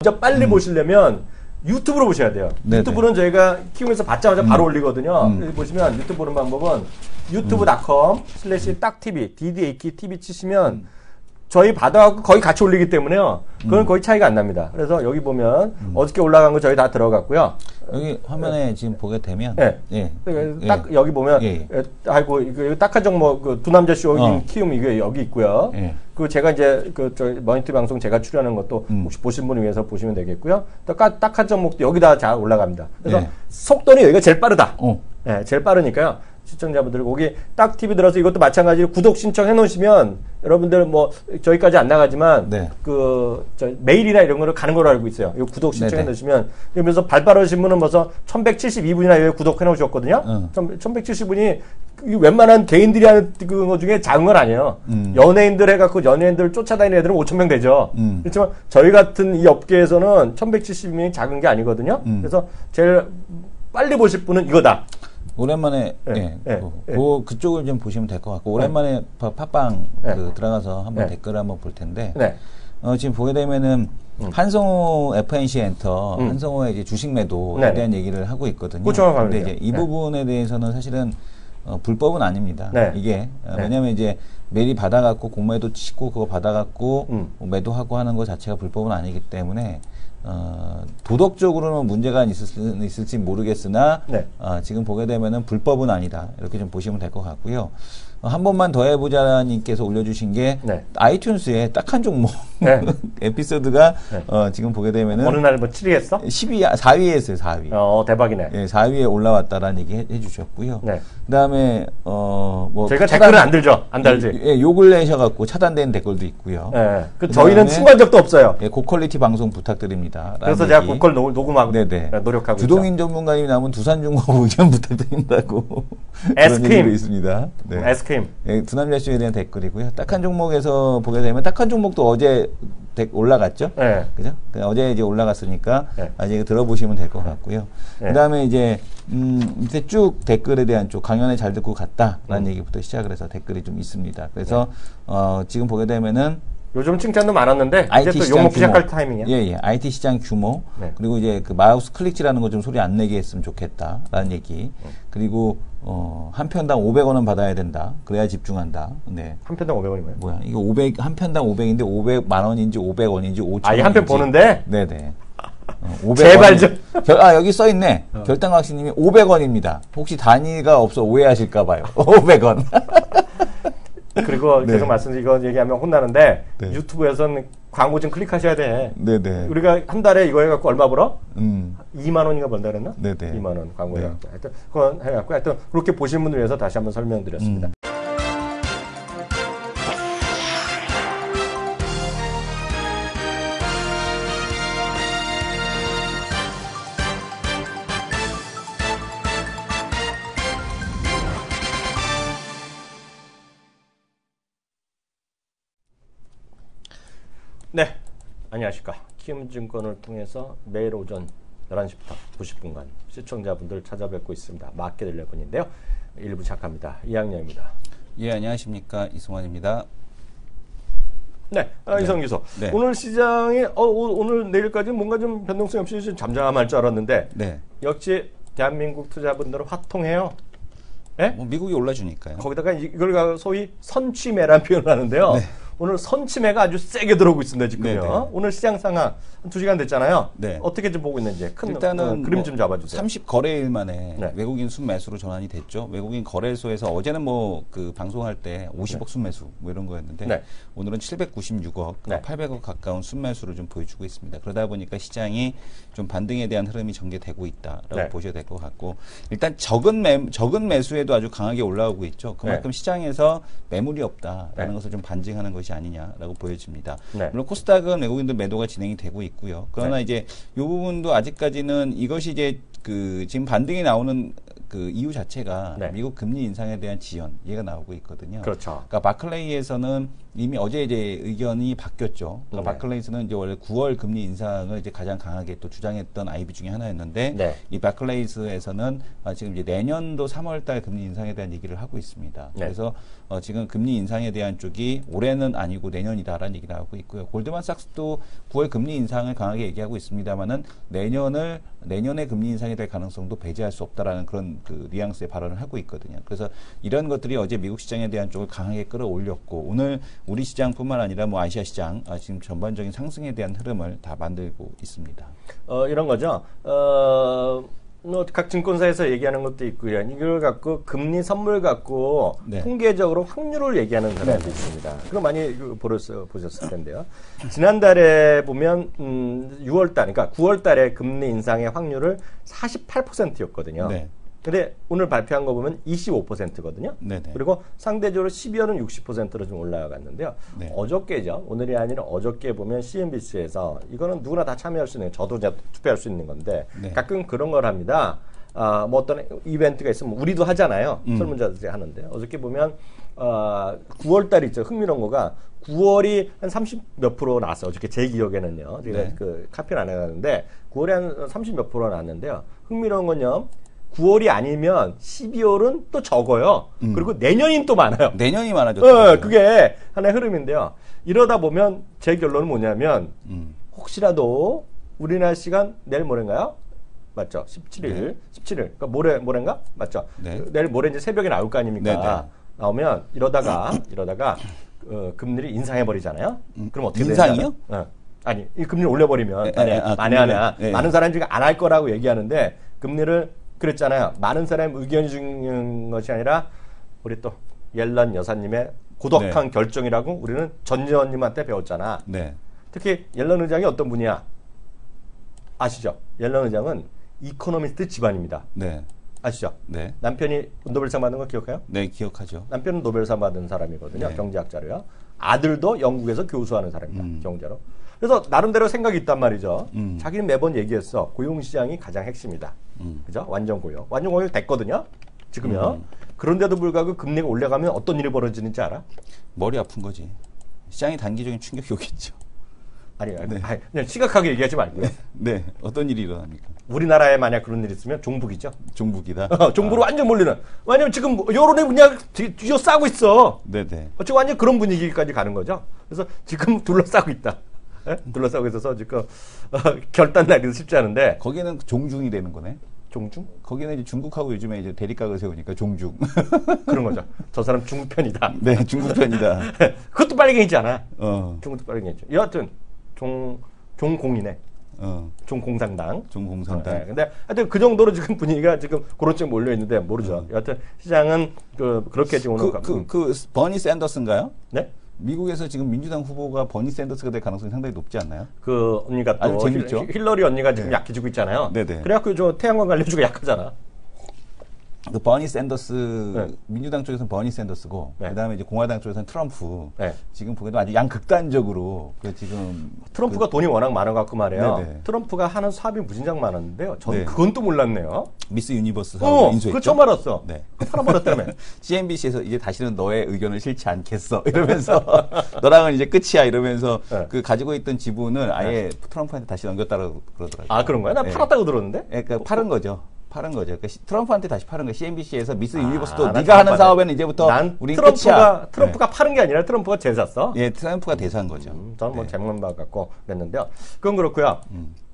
진짜 빨리 보시려면 유튜브로 보셔야 돼요. 네네. 유튜브는 저희가 키우면서 받자마자 바로 올리거든요. 여기 보시면 유튜브 보는 방법은 youtube.com/딱TV, DDAKTV 치시면 저희 받아갖고 거의 같이 올리기 때문에요. 그건 거의 차이가 안 납니다. 그래서 여기 보면 어저께 올라간 거 저희 다 들어갔고요. 여기 화면에 지금 보게 되면 딱 여기 보면 아이고 이거 딱한 종목 그 두 남자 쇼 키움 이게 여기 있고요. 그 제가 이제 그 저 머니터 방송 제가 출연하는 것도 혹시 보신 분을 위해서 보시면 되겠고요. 또 딱한 종목도 여기다 잘 올라갑니다. 그래서 속도는 여기가 제일 빠르다. 제일 빠르니까요. 시청자분들 거기 딱 TV 들어서 이것도 마찬가지로 구독 신청해 놓으시면 여러분들 뭐 저희까지 안 나가지만 그 저 메일이나 이런 거를 가는 걸로 알고 있어요. 이 구독 신청해 놓으시면 그러면서 발빠르신 분은 벌써 1172분이나 여기 구독해 놓으셨거든요. 1170분이 웬만한 개인들이 하는 거 중에 작은 건 아니에요. 연예인들 해갖고 연예인들 쫓아다니는 애들은 5,000명 되죠. 그렇지만 저희 같은 이 업계에서는 1170명이 작은 게 아니거든요. 그래서 제일 빨리 보실 분은 이거다. 오랜만에 그쪽을 좀 보시면 될 것 같고 오랜만에 팟빵 들어가서 한번 댓글을 한번 볼 텐데 지금 보게 되면은 한성호 FNC 엔터 한성호의 이제 주식 매도에 대한 얘기를 하고 있거든요. 근데 이제 이 부분에 대해서는 사실은 불법은 아닙니다. 이게 왜냐하면 이제 메일이 받아갖고 공매도 치고 그거 받아갖고 매도하고 하는 것 자체가 불법은 아니기 때문에 도덕적으로는 문제가 있을지 모르겠으나 지금 보게 되면은 불법은 아니다 이렇게 좀 보시면 될 것 같고요. 한 번만 더 해보자님께서 올려주신 게 아이튠즈에 딱 한 종목 에피소드가 지금 보게 되면은 어느 날 뭐 7위 했어? 4위에 했어요. 4위. 대박이네. 4위에 올라왔다라는 얘기 해주셨고요. 그다음에 뭐 저희가 댓글은 안 들죠. 안 달지. 욕을 내셔갖고 차단된 댓글도 있고요. 저희는 신고한 적도 없어요. 고퀄리티 방송 부탁드립니다. 그래서 제가 고퀄 녹음하고 노력하고 주동인 전문가님이 나오면 두산중공업 의견 부탁드린다고 그런 얘기도 있습니다. 에스크림. 두 남자 쇼에 대한 댓글이고요. 딱 한 종목에서 보게 되면 딱 한 종목도 어제 올라갔죠. 그죠? 어제 이제 올라갔으니까 아직 들어보시면 될 것 같고요. 그다음에 이제 밑에 쭉 댓글에 대한 쪽 강연에 잘 듣고 갔다라는 얘기부터 시작을 해서 댓글이 좀 있습니다. 그래서 지금 보게 되면은 요즘 칭찬도 많았는데 IT 이제 또 시장 욕먹기 시작할 타이밍이야. IT 시장 규모 그리고 이제 그 마우스 클릭지라는 거 좀 소리 안 내게 했으면 좋겠다라는 얘기. 그리고 한 편당 500원은 받아야 된다. 그래야 집중한다. 한 편당 500원이 뭐야? 이거 500 한 편당 500인데 500만 원인지 500원인지 5천 원인지. 한 편 보는데? 네네. 500원. 제발 좀. 여기 써 있네. 결당학신님이 500원입니다. 혹시 단위가 없어 오해하실까 봐요. 500원. 그리고 계속 이거 얘기하면 혼나는데 유튜브에서는 광고 좀 클릭하셔야 돼. 우리가 한 달에 이거 해갖고 얼마 벌어? 2만 원인가 번다 그랬나? 2만 원 광고 해갖고. 하여튼 그건 해갖고 하여튼 그렇게 보시는 분들 위해서 다시 한번 설명드렸습니다. 안녕하십니까. 키움증권을 통해서 매일 오전 11시부터 90분간 시청자분들 찾아뵙고 있습니다. 맞게 되려 분인데요. 1부 시작합니다. 이학년입니다. 안녕하십니까. 이승환입니다. 이성 기소. 오늘 시장이 오늘 내일까지 뭔가 좀 변동성 없이 좀 잠잠할 줄 알았는데 역시 대한민국 투자분들은 화통해요. 뭐 미국이 올라주니까요. 거기다가 이걸 소위 선취매라는 표현을 하는데요. 오늘 선취매가 아주 세게 들어오고 있습니다, 지금요. 오늘 시장 상황 2시간 됐잖아요. 어떻게 좀 보고 있는지 일단은 그림 좀 잡아주세요. 30거래일 만에 외국인 순매수로 전환이 됐죠. 외국인 거래소에서 어제는 뭐 그 방송할 때 50억 순매수 뭐 이런 거였는데 오늘은 796억, 800억 가까운 순매수를 좀 보여주고 있습니다. 그러다 보니까 시장이 좀 반등에 대한 흐름이 전개되고 있다라고 보셔야 될 것 같고 일단 적은 매수에도 아주 강하게 올라오고 있죠. 그만큼 시장에서 매물이 없다라는 것을 좀 반증하는 것이 아니냐라고 보여집니다. 물론 코스닥은 외국인들 매도가 진행이 되고 있고요. 그러나 이제 이 부분도 아직까지는 이것이 이제 그 지금 반등이 나오는 그 이유 자체가 미국 금리 인상에 대한 지연 이해가 나오고 있거든요. 그러니까 바클레이에서는 이미 어제 이제 의견이 바뀌었죠. 그러니까 바클레이스는 이제 원래 9월 금리 인상을 이제 가장 강하게 또 주장했던 IB 중에 하나였는데 이 바클레이스에서는 지금 이제 내년도 3월달 금리 인상에 대한 얘기를 하고 있습니다. 그래서 지금 금리 인상에 대한 쪽이 올해는 아니고 내년이다라는 얘기를 하고 있고요. 골드만삭스도 9월 금리 인상을 강하게 얘기하고 있습니다만은 내년에 금리 인상이 될 가능성도 배제할 수 없다라는 그런 그 뉘앙스의 발언을 하고 있거든요. 그래서 이런 것들이 어제 미국 시장에 대한 쪽을 강하게 끌어올렸고 오늘 우리 시장뿐만 아니라 뭐 아시아 시장 지금 전반적인 상승에 대한 흐름을 다 만들고 있습니다. 이런 거죠. 각 증권사에서 얘기하는 것도 있고요. 이걸 갖고 금리 선물 갖고 통계적으로 확률을 얘기하는 사람도 있습니다. 그거 많이 보셨을 텐데요. 지난달에 보면 6월달, 그러니까 9월달에 금리 인상의 확률을 48%였거든요. 근데 오늘 발표한 거 보면 25%거든요. 그리고 상대적으로 12월은 60%로 좀 올라갔는데요. 어저께죠. 오늘이 아니라 어저께 보면 CNBC에서 이거는 누구나 다 참여할 수 있는, 저도 투표할 수 있는 건데 가끔 그런 걸 합니다. 뭐 어떤 이벤트가 있으면 우리도 하잖아요. 설문조사들이 하는데 어저께 보면 9월 달 있죠. 흥미로운 거가 9월이 한 30 몇 프로 나왔어요. 어저께 제 기억에는요. 제가 그 카피를 안 해놨는데 9월에 한 30 몇 프로 나왔는데요. 흥미로운 건요. 9월이 아니면 12월은 또 적어요. 그리고 내년이 또 많아요. 내년이 많아졌죠. 그게 하나의 흐름인데요. 이러다 보면 제 결론은 뭐냐면 혹시라도 우리나라 시간 내일 모레인가요? 맞죠? 17일. 17일. 그러니까 모레인가? 맞죠? 내일 모레 이제 새벽에 나올 거 아닙니까? 나오면 이러다가 금리를 인상해 버리잖아요. 그럼 어떻게 인상이요? 아니, 이 금리를 올려버리면 많은 사람들이 안 할 거라고 얘기하는데 금리를 그랬잖아요. 많은 사람의 의견이 중요한 것이 아니라 우리 또 옐런 여사님의 고독한 결정이라고 우리는 전 의원님한테 배웠잖아. 특히 옐런 의장이 어떤 분이야? 아시죠? 옐런 의장은 이코노미스트 집안입니다. 아시죠? 남편이 노벨상 받은 거 기억해요? 네, 기억하죠. 남편은 노벨상 받은 사람이거든요. 경제학자로요. 아들도 영국에서 교수하는 사람입니다. 경제로. 그래서 나름대로 생각이 있단 말이죠. 자기는 매번 얘기했어. 고용시장이 가장 핵심이다. 그죠? 완전 고용. 완전 고용 됐거든요. 지금요. 그런데도 불구하고 금리가 올라가면 어떤 일이 벌어지는지 알아? 머리 아픈 거지. 시장이 단기적인 충격이 오겠죠. 아니, 그냥 심각하게 얘기하지 말고요. 어떤 일이 일어납니까? 우리나라에 만약 그런 일이 있으면 종북이죠. 종북이다? 종북으로 완전 몰리는. 왜냐면 지금 여론이 그냥 뒤져싸고 있어. 지금 완전 그런 분위기까지 가는 거죠. 그래서 지금 둘러싸고 있다. 둘러싸고 있어서 지금 결단 나기도 쉽지 않은데. 거기는 종중이 되는 거네. 종중? 거기는 이제 중국하고 요즘에 이제 대립각을 세우니까 종중. 그런 거죠. 저 사람 중국 편이다. 중국 편이다. 그것도 빨갱이잖아. 중국도 빨갱이죠. 여하튼 종공이네. 종공산당. 종공산당. 근데 하여튼 그 정도로 지금 분위기가 지금 그렇게 몰려 있는데 모르죠. 여하튼 시장은 그렇게 지금 오늘 버니 샌더스인가요? 네? 미국에서 지금 민주당 후보가 버니 샌더스가 될 가능성이 상당히 높지 않나요? 그 언니가 또 힐러리 언니가 지금 약해지고 있잖아요. 그래갖고 저 태양광 관련주가 약하잖아. 그 버니 샌더스 민주당 쪽에서는 버니 샌더스고 그다음에 이제 공화당 쪽에서는 트럼프. 지금 보기에도 아주 양극단적으로 지금 트럼프가 돈이 워낙 많아갖고 말이에요. 트럼프가 하는 사업이 무진장 많았는데요. 저는 그건 또 몰랐네요. 미스 유니버스 사업 인수했죠. 그거 처음 알았어. 팔아버렸다며. CNBC에서 이제 다시는 너의 의견을 싫지 않겠어 이러면서 너랑은 이제 끝이야 이러면서 그 가지고 있던 지분을 아예 트럼프한테 다시 넘겼다고 그러더라고요. 아 그런 거야? 나 팔았다고 들었는데? 그러니까 팔은 거죠. 그러니까 트럼프한테 다시 파는 거예요. CNBC에서 미스 유니버스도 네가 하는 사업에는 이제부터 우리 끝이야. 트럼프가 파는 게 아니라 트럼프가 대샀어? 트럼프가 대사한 거죠. 저는 뭐 잘못 봐갖고 그랬는데요. 그건 그렇고요.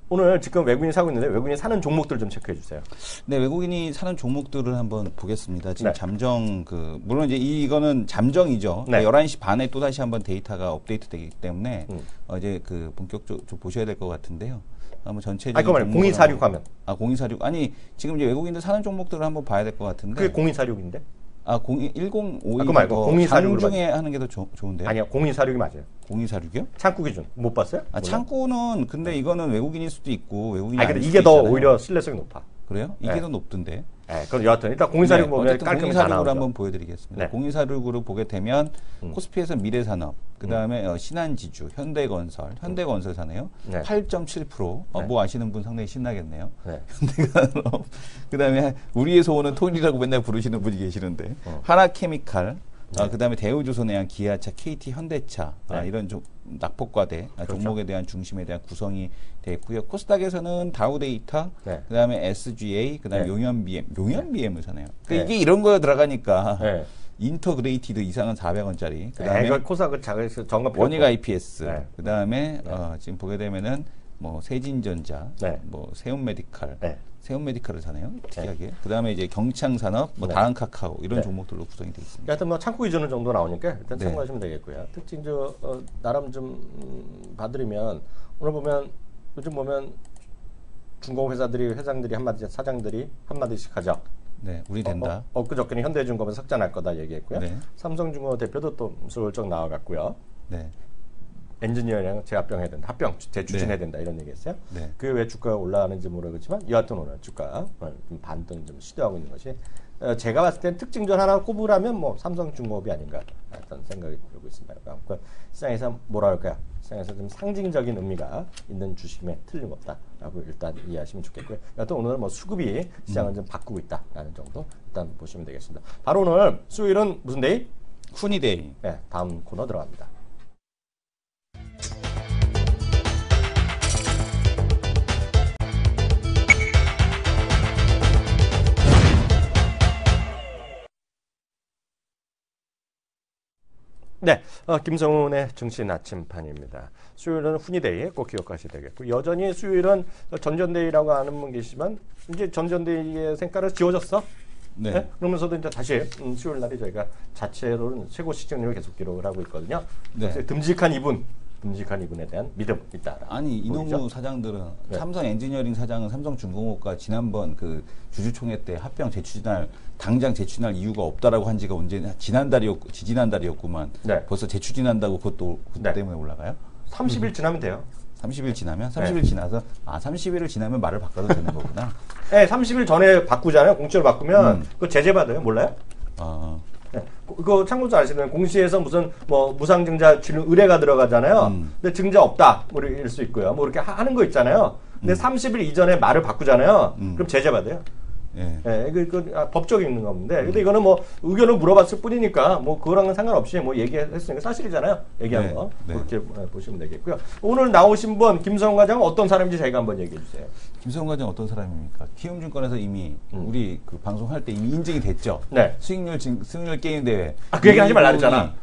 오늘 지금 외국인이 사고 있는데 외국인이 사는 종목들 좀 체크해 주세요. 외국인이 사는 종목들을 한번 보겠습니다. 지금 잠정 물론 이제 이거는 잠정이죠. 11시 반에 또 다시 한번 데이터가 업데이트되기 때문에 이제 본격적으로 좀 보셔야 될 것 같은데요. 한번 전체적인 0246 하면 0246 아니 지금 이제 외국인들 사는 종목들을 한번 봐야 될 것 같은데 그게 0246인데 1052 그거 말고 0246 중에 하는 게 더 좋은데요? 아니요 0246이 맞아요. 0246이요? 창구 기준 못 봤어요? 창구는 근데 이거는 외국인일 수도 있고 외국인이 아닐 근데 수도 이게 더 있잖아요. 오히려 신뢰성이 높아. 그래요? 이게 더 높던데. 그럼 여하튼 일단 0246 보면 깔끔히 다 나오죠. 0246으로 한번 보여드리겠습니다. 0246으로 보게 되면 코스피에서 미래산업, 그 다음에 신한지주, 현대건설 사네요. 8.7%. 뭐 아시는 분 상당히 신나겠네요. 현대산업. 그 다음에 우리의 소원은 톤이라고 맨날 부르시는 분이 계시는데 하나케미칼, 그다음에 대우조선해양, 기아차, KT, 현대차 이런 좀 낙폭과대 그렇죠. 종목에 대한 중심에 대한 구성이 되어 있고요. 코스닥에서는 다우데이터, 그다음에 SGA, 그다음에 용현BM을 사네요. 그러니까 이게 이런 거 들어가니까 인터그레이티드 이상은 400원짜리. 그다음에 코스닥을 작아서 정가 원익 IPS. 그다음에 지금 보게 되면은 뭐 세진전자, 뭐 세운메디칼. 세운메디칼을 사네요. 특이하게. 그다음에 이제 경창산업, 뭐 다한카카오 이런 종목들로 구성이 되어 있습니다. 하여튼 뭐 창고 이전은 정도 나오니까 일단 참고하시면 되겠고요. 특징 나름 좀 봐드리면 오늘 보면 요즘 보면 중공회사들이 회장들이 사장들이 한마디씩 하죠. 네, 우리 된다. 엊그저께는 현대중공업은 석자날 거다 얘기했고요. 삼성중공업 대표도 또 슬쩍 나와갔고요. 엔지니어링 재합병 해야 된다. 합병 재추진해야 된다. 이런 얘기했어요. 그게 왜 주가가 올라가는지 모르겠지만 여하튼 오늘 주가 좀 반등 좀 시도하고 있는 것이 제가 봤을 땐 특징전 하나 꼽으라면 뭐 삼성중공업이 아닌가 어떤 생각이 들고 있습니다. 그러니까 시장에서 뭐라 할까요? 시장에서 좀 상징적인 의미가 있는 주식임에 틀림없다라고 일단 이해하시면 좋겠고요. 여하튼 오늘 뭐 수급이 시장을 좀 바꾸고 있다라는 정도 일단 보시면 되겠습니다. 바로 오늘 수요일은 무슨 데이? 훈이데이. 네, 다음 코너 들어갑니다. 네, 김성훈의 증시 아침판입니다. 수요일은 훈이데이 꼭 기억하셔야 되겠고 여전히 수요일은 전전데이라고 하는 분 계시지만 이제 전전데이의 생가를 지워졌어. 그러면서도 이제 다시 수요일 날이 저희가 자체로는 최고 시청률을 계속 기록을 하고 있거든요. 듬직한 이분에 대한 믿음 있다. 아니 이놈의 사장들은 삼성 엔지니어링 사장은 삼성중공업과 지난번 그 주주총회 때 합병 당장 재추진할 이유가 없다라고 한 지가 언제 지지난달이었구만. 벌써 재추진한다고 그것도 그것 때문에 올라가요? 30일 지나면 돼요. 30일 지나면? 30일 지나서 30일을 지나면 말을 바꿔도 되는 거구나. 네, 30일 전에 바꾸잖아요. 공시를 바꾸면 그거 제재받아요. 몰라요? 그거 참고로 아시면 공시에서 무슨 뭐 무상증자 의뢰가 들어가잖아요. 근데 증자 없다 뭐 이럴 수 있고요. 뭐 이렇게 하는 거 있잖아요. 근데 30일 이전에 말을 바꾸잖아요. 그럼 제재받아요. 법적인 건데, 근데 이거는 뭐 의견을 물어봤을 뿐이니까 뭐 그거랑은 상관없이 뭐 얘기했으니까 사실이잖아요. 얘기한 거 그렇게 보시면 되겠고요. 오늘 나오신 분 김성훈 과장은 어떤 사람인지 저희가 한번 얘기해 주세요. 김성훈 과장 어떤 사람입니까? 키움증권에서 이미 우리 그 방송할 때 이미 인증이 됐죠. 수익률 게임 대회. 그 얘기 하지 말라 그랬잖아.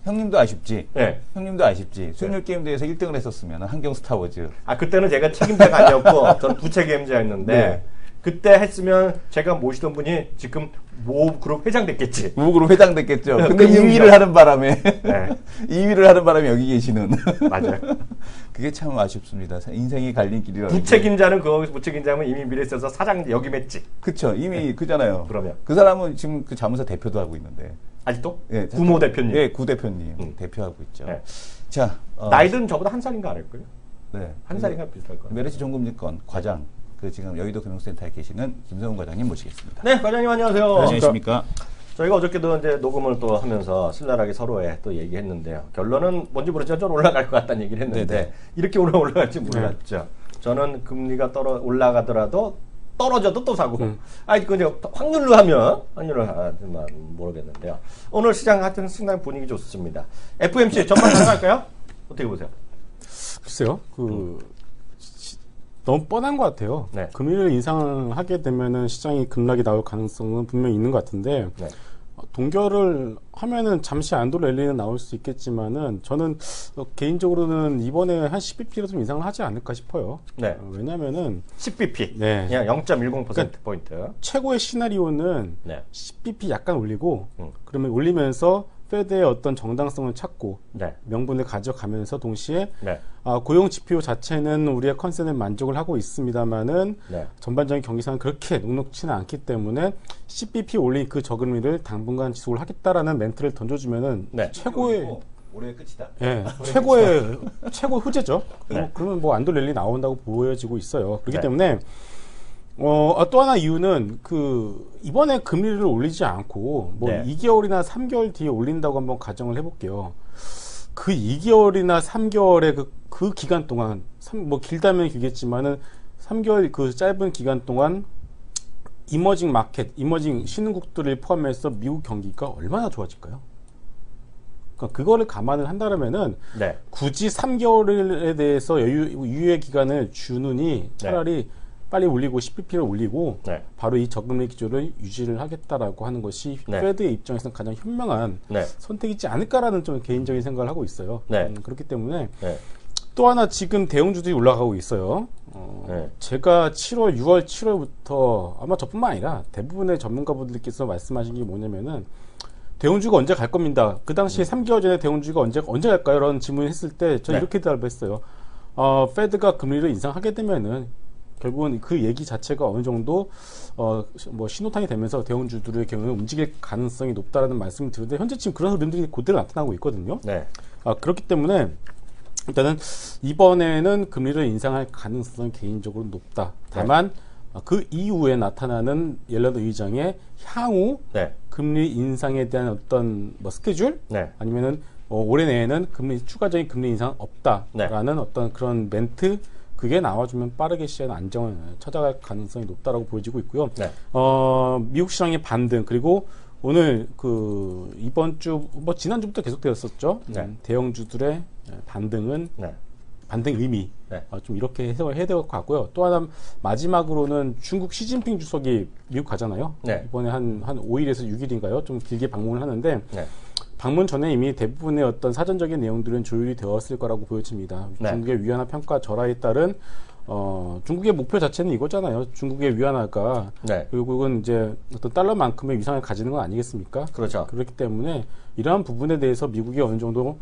형님도 아쉽지. 형님도 아쉽지. 수익률 게임 대회에서 1등을 했었으면 한경 스타워즈. 그때는 제가 책임자가 아니었고 저는 부책임자였는데. 그때 했으면 제가 모시던 분이 지금 모그룹 회장 됐겠지. 모그룹 회장 됐겠죠. 근데 2위를 하는 바람에 2위를 하는 바람에 여기 계시는. 맞아요. 그게 참 아쉽습니다. 인생의 갈림길이라고. 부책임자는 거기서 부책임자면 이미 미래 있어서 사장 역임했지. 그렇죠. 이미 그잖아요. 그러면 그 사람은 지금 그 자문사 대표도 하고 있는데. 아직도? 구모 대표님. 구 대표님 대표하고 있죠. 자, 나이든 저보다 한 살인가 안 할걸요? 한 살인가 비슷할 거예요. 메르시 종금증권 과장. 지금 여의도 금융센터에 계시는 김성훈 과장님 모시겠습니다. 네, 과장님 안녕하세요. 안녕하십니까? 저희가 어저께도 이제 녹음을 또 하면서 신랄하게 서로에 또 얘기했는데요. 결론은 뭔지 모르지만 좀 올라갈 것 같다는 얘기를 했는데 이렇게 오래 올라갈지 몰랐죠. 저는 금리가 올라가더라도 떨어져도 또 사고. 그 이제 확률로 하면 모르겠는데요. 오늘 시장 하여튼 상당히 분위기 좋습니다. FMC 전망 가능할까요? 어떻게 보세요? 글쎄요. 너무 뻔한 것 같아요. 금리를 인상하게 되면은 시장이 급락이 나올 가능성은 분명히 있는 것 같은데 동결을 하면은 잠시 안도 랠리는 나올 수 있겠지만은 저는 개인적으로는 이번에 한 10bp로 좀 인상을 하지 않을까 싶어요. 왜냐면은 10bp, 그냥 0.10%포인트. 최고의 시나리오는 10bp 약간 올리고 그러면 올리면서 페드의 어떤 정당성을 찾고 명분을 가져가면서 동시에 고용 지표 자체는 우리의 컨센에 만족을 하고 있습니다만은 전반적인 경기상은 그렇게 녹록치는 않기 때문에 10bp 올린 그 저금리를 당분간 지속을 하겠다라는 멘트를 던져주면은 최고의 올해의 끝이다. 최고 후재죠. 그러면 뭐 안도 랠리 나온다고 보여지고 있어요. 그렇기 때문에 또 하나 이유는 이번에 금리를 올리지 않고 2개월이나 3개월 뒤에 올린다고 한번 가정을 해볼게요. 그 2개월이나 3개월의 그 기간 동안 길다면 길겠지만은 3개월 그 짧은 기간 동안 이머징 마켓, 이머징 신흥국들을 포함해서 미국 경기가 얼마나 좋아질까요? 그러니까 그거를 감안을 한다면은 네. 굳이 3개월에 대해서 유예 기간을 주느니 차라리 빨리 올리고 10bp를 올리고 바로 이 저금리 기조를 유지를 하겠다라고 하는 것이 페드의 입장에서는 가장 현명한 선택이지 않을까라는 좀 개인적인 생각을 하고 있어요. 그렇기 때문에 또 하나 지금 대형주들이 올라가고 있어요. 제가 7월, 6월, 7월부터 아마 저뿐만 아니라 대부분의 전문가분들께서 말씀하신 게 뭐냐면은 대형주가 언제 갈 겁니다. 그 당시에 3개월 전에 대형주가 언제 갈까요? 라는 질문을 했을 때 저는 이렇게 대답을 했어요. 페드가 금리를 인상하게 되면은 결국은 그 얘기 자체가 어느 정도 뭐 신호탄이 되면서 대형주들의 경우에 움직일 가능성이 높다라는 말씀을 드렸는데 현재 지금 그런 흐름들이 그대로 나타나고 있거든요. 그렇기 때문에 일단은 이번에는 금리를 인상할 가능성이 개인적으로 높다. 다만 그 이후에 나타나는 옐런 의장의 향후 금리 인상에 대한 어떤 뭐 스케줄 아니면은 올해 내에는 추가적인 금리 인상 없다라는 어떤 그런 멘트 그게 나와주면 빠르게 시장 안정을 찾아갈 가능성이 높다라고 보여지고 있고요. 미국 시장의 반등 그리고 오늘 이번 주 뭐 지난주부터 계속되었었죠. 대형주들의 반등은 반등 의미 좀 이렇게 해석을 해야 될 것 같고요. 또 하나 마지막으로는 중국 시진핑 주석이 미국 가잖아요. 이번에 한 5일에서 6일인가요? 좀 길게 방문을 하는데 방문 전에 이미 대부분의 어떤 사전적인 내용들은 조율이 되었을 거라고 보여집니다. 중국의 위안화 평가 절하에 따른 중국의 목표 자체는 이거잖아요. 중국의 위안화가 결국은 이제 어떤 달러만큼의 위상을 가지는 건 아니겠습니까? 그렇죠. 그렇기 때문에 이러한 부분에 대해서 미국이 어느 정도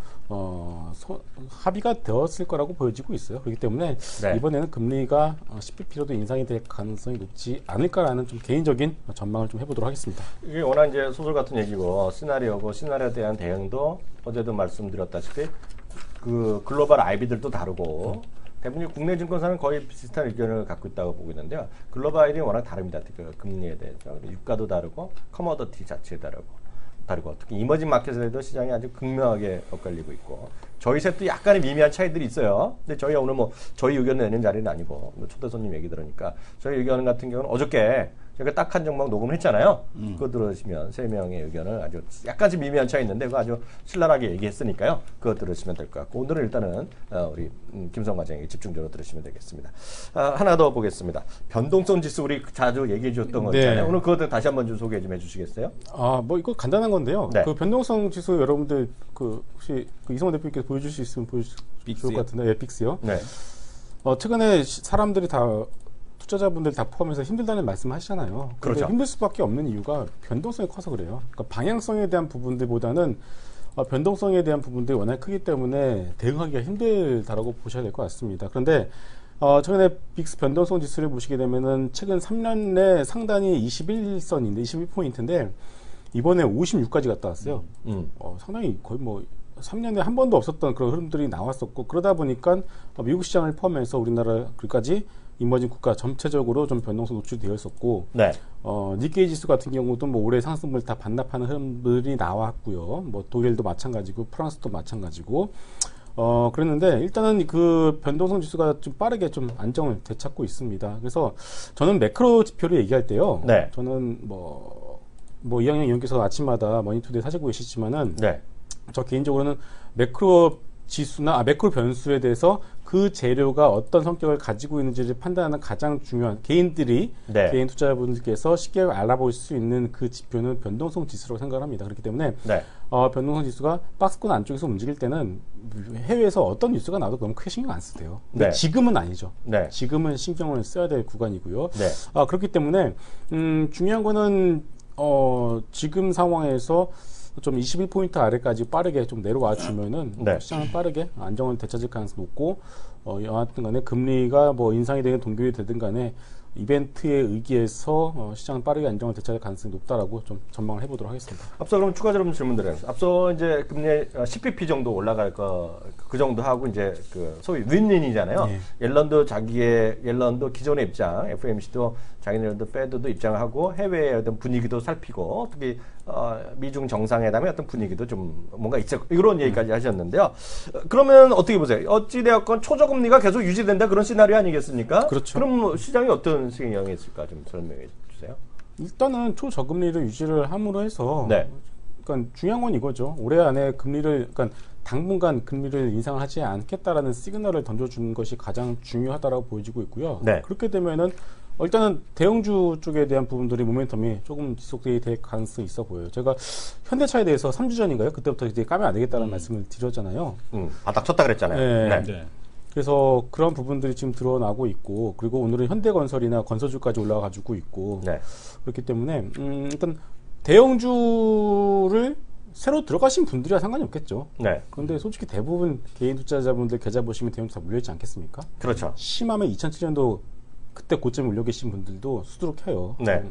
합의가 되었을 거라고 보여지고 있어요. 그렇기 때문에 이번에는 금리가 10bp로도 인상이 될 가능성이 높지 않을까라는 좀 개인적인 전망을 좀 해보도록 하겠습니다. 이게 워낙 이제 소설 같은 얘기고 시나리오고 시나리오에 대한 대응도 어제도 말씀드렸다시피 그 글로벌 IB들도 다르고 대부분 국내 증권사는 거의 비슷한 의견을 갖고 있다고 보고 있는데요. 글로벌 IB는 워낙 다릅니다. 그 금리에 대해서 유가도 다르고 커머더티 자체에 다르고 특히 이머징 마켓에도 시장이 아주 극명하게 엇갈리고 있고 저희 셋도 약간의 미미한 차이들이 있어요. 근데 저희가 오늘 뭐 저희 의견을 내는 자리는 아니고 초대 손님 얘기 들으니까 저희 의견 같은 경우는 어저께 저희가 딱 한 종목 녹음을 했잖아요. 그거 들으시면 세 명의 의견을 아주 약간씩 미미한 차이 있는데 그거 아주 신랄하게 얘기했으니까요. 그거 들으시면 될 것 같고 오늘은 일단은 우리 김성 과장에게 집중적으로 들으시면 되겠습니다. 하나 더 보겠습니다. 변동성 지수 우리 자주 얘기해 주셨던 거 있잖아요. 오늘 그것도 다시 한번 좀 소개 좀 해주시겠어요? 뭐 이거 간단한 건데요. 그 변동성 지수 여러분들 혹시 이성원 대표님께서 보여줄 수 있으면 보여주실 것 같은데, 빅스요. 최근에 사람들이 다 투자자분들 다 포함해서 힘들다는 말씀을 하시잖아요. 그렇죠. 힘들 수밖에 없는 이유가 변동성이 커서 그래요. 그러니까 방향성에 대한 부분들보다는 변동성에 대한 부분들이 워낙 크기 때문에 대응하기가 힘들다라고 보셔야 될 것 같습니다. 그런데 최근에 빅스 변동성 지수를 보시게 되면은 최근 3년 내 상단이 21선인데 21포인트인데 이번에 56까지 갔다 왔어요. 상당히 거의 뭐 3년에 한 번도 없었던 그런 흐름들이 나왔었고 그러다 보니까 미국 시장을 포함해서 우리나라까지 이머징 국가 전체적으로 좀 변동성 노출되어 있었고 니케이 지수 같은 경우도 뭐 올해 상승분을 다 반납하는 흐름들이 나왔고요. 뭐 독일도 마찬가지고 프랑스도 마찬가지고 그랬는데 일단은 그 변동성 지수가 좀 빠르게 좀 안정을 되찾고 있습니다. 그래서 저는 매크로 지표를 얘기할 때요. 저는 뭐 이학영 의원께서 아침마다 머니투데이 사시고 계시지만은 저 개인적으로는 매크로 지수나 매크로 변수에 대해서 그 재료가 어떤 성격을 가지고 있는지를 판단하는 가장 중요한 개인 투자자분들께서 쉽게 알아볼 수 있는 그 지표는 변동성 지수라고 생각을 합니다. 그렇기 때문에 변동성 지수가 박스권 안쪽에서 움직일 때는 해외에서 어떤 뉴스가 나도 너무 크게 신경 안 쓰대요. 근데 지금은 아니죠. 지금은 신경을 써야 될 구간이고요. 그렇기 때문에 중요한 거는 지금 상황에서 좀 21포인트 아래까지 빠르게 좀 내려와 주면은 시장은 빠르게 안정을 되찾을 가능성이 높고 여하튼 간에 금리가 뭐 인상이 되든 동결이 되든 간에 이벤트에 의기해서 시장은 빠르게 안정을 되찾을 가능성이 높다라고 좀 전망을 해보도록 하겠습니다. 앞서 그럼 추가적으로 질문 드려요. 앞서 이제 금리 10bp 정도 올라갈 그 정도 하고 이제 그 소위 윈윈이잖아요. 옐런도 기존의 입장, FOMC도 자기네들도 페드도 입장을 하고 해외의 어떤 분위기도 살피고 특히 미중 정상회담의 어떤 분위기도 좀 뭔가 있어 이런 얘기까지 하셨는데요. 그러면 어떻게 보세요? 어찌되었건 초저금리가 계속 유지된다 그런 시나리오 아니겠습니까? 그렇죠. 그럼 시장이 어떤 영향이 있을까 좀 설명해 주세요. 일단은 초저금리를 유지를 함으로 해서 그러니까 중요한 건 이거죠. 올해 안에 금리를, 그러니까 당분간 금리를 인상하지 않겠다라는 시그널을 던져주는 것이 가장 중요하다라고 보여지고 있고요. 네. 그렇게 되면은 일단은 대형주 쪽에 대한 부분들이 모멘텀이 조금 지속될 가능성이 있어 보여요. 제가 현대차에 대해서 3주 전인가요? 그때부터 이제 까면 안 되겠다는 말씀을 드렸잖아요. 바닥 쳤다 그랬잖아요. 네. 네. 그래서 그런 부분들이 지금 드러나고 있고, 그리고 오늘은 현대건설이나 건설주까지 올라가 가지고 있고, 네. 그렇기 때문에 일단 대형주를 새로 들어가신 분들이야 상관이 없겠죠. 네. 그런데 솔직히 대부분 개인 투자자분들 계좌 보시면 대형주 다 물려있지 않겠습니까? 그렇죠. 심하면 2007년도 그때 고점에 올려 계신 분들도 수두룩해요. 네.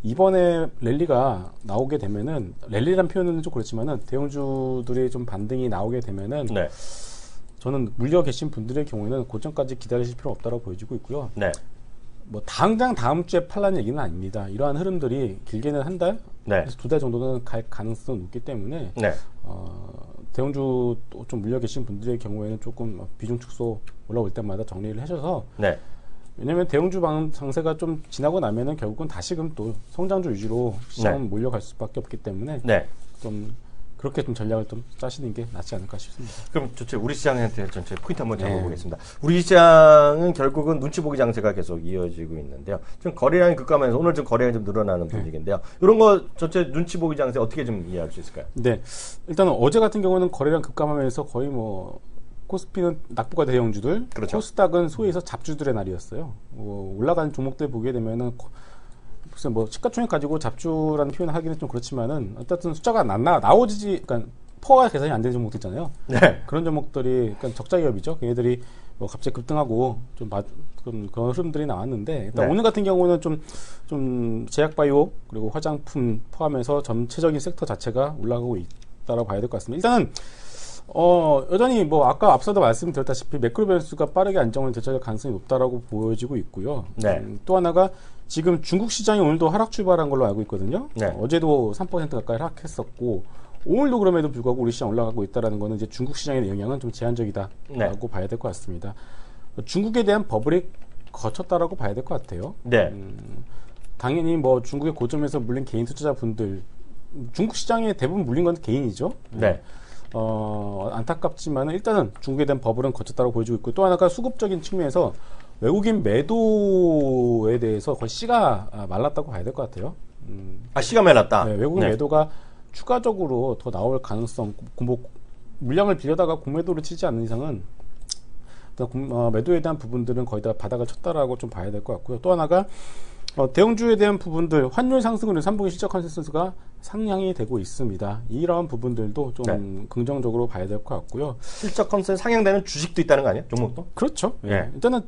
이번에 랠리가 나오게 되면은, 랠리란 표현은 좀 그렇지만은 대형주들의 좀 반등이 나오게 되면은 네. 저는 물려 계신 분들의 경우에는 고점까지 기다리실 필요 없다고 보여지고 있고요. 네. 뭐 당장 다음 주에 팔라는 얘기는 아닙니다. 이러한 흐름들이 길게는 한 달, 네. 두 달 정도는 갈 가능성이 높기 때문에 네. 대형주 또 좀 물려 계신 분들의 경우에는 조금 비중 축소 올라올 때마다 정리를 하셔서 네. 왜냐하면 대형주 장세가 좀 지나고 나면은 결국은 다시금 또 성장주 위주로 시장은 네. 몰려갈 수밖에 없기 때문에 네. 좀 그렇게 좀 전략을 좀 짜시는 게 낫지 않을까 싶습니다. 그럼 전체 우리 시장한테 전체 포인트 한번 잡아보겠습니다. 네. 우리 시장은 결국은 눈치 보기 장세가 계속 이어지고 있는데요. 지금 거래량이 급감하면서 오늘 좀 거래량이 좀 늘어나는 분위기인데요. 이런 거 전체 눈치 보기 장세 어떻게 좀 이해할 수 있을까요? 네, 일단은 어제 같은 경우는 거래량 급감하면서 거의 뭐 코스피는 낙부가 대형주들, 그렇죠. 코스닥은 소위에서 잡주들의 날이었어요. 올라가는 종목들 보게 되면은 글쎄 뭐 시가총액 가지고 잡주라는 표현을 하기는 좀 그렇지만은 어쨌든 숫자가 나오지, 그러니까 퍼가 계산이 안 되는 종목들 있잖아요. 네. 그런 종목들이 그러니까 적자 기업이죠. 걔네들이 뭐 갑자기 급등하고 좀 그런 흐름들이 나왔는데 일단 네. 오늘 같은 경우는 좀 제약바이오 그리고 화장품 포함해서 전체적인 섹터 자체가 올라가고 있다라고 봐야 될 것 같습니다. 일단은 여전히 뭐 아까 앞서도 말씀드렸다시피 매크로 변수가 빠르게 안정을 되찾을 가능성이 높다라고 보여지고 있고요. 네. 또 하나가 지금 중국 시장이 오늘도 하락 출발한 걸로 알고 있거든요. 네. 어제도 3% 가까이 하락했었고 오늘도 그럼에도 불구하고 우리 시장 올라가고 있다라는 거는 이제 중국 시장의 영향은 좀 제한적이다라고 네. 봐야 될 것 같습니다. 중국에 대한 버블이 거쳤다라고 봐야 될 것 같아요. 네. 당연히 뭐 중국의 고점에서 물린 개인 투자자분들, 중국 시장에 대부분 물린 건 개인이죠. 네. 안타깝지만 일단은 중국에 대한 버블은 거쳤다고 보여지고 있고 또 하나가 수급적인 측면에서 외국인 매도에 대해서 거의 씨가 말랐다고 봐야 될 것 같아요. 씨가 말랐다? 네, 외국인 네. 매도가 추가적으로 더 나올 가능성, 물량을 빌려다가 공매도를 치지 않는 이상은 매도에 대한 부분들은 거의 다 바닥을 쳤다라고 좀 봐야 될 것 같고요. 또 하나가 대형주에 대한 부분들, 환율 상승으로 3분기 실적 컨센서스가 상향이 되고 있습니다. 이러한 부분들도 좀 네. 긍정적으로 봐야 될 것 같고요. 실적 컨센서스 상향되는 주식도 있다는 거 아니에요? 종목도? 그렇죠. 네. 일단은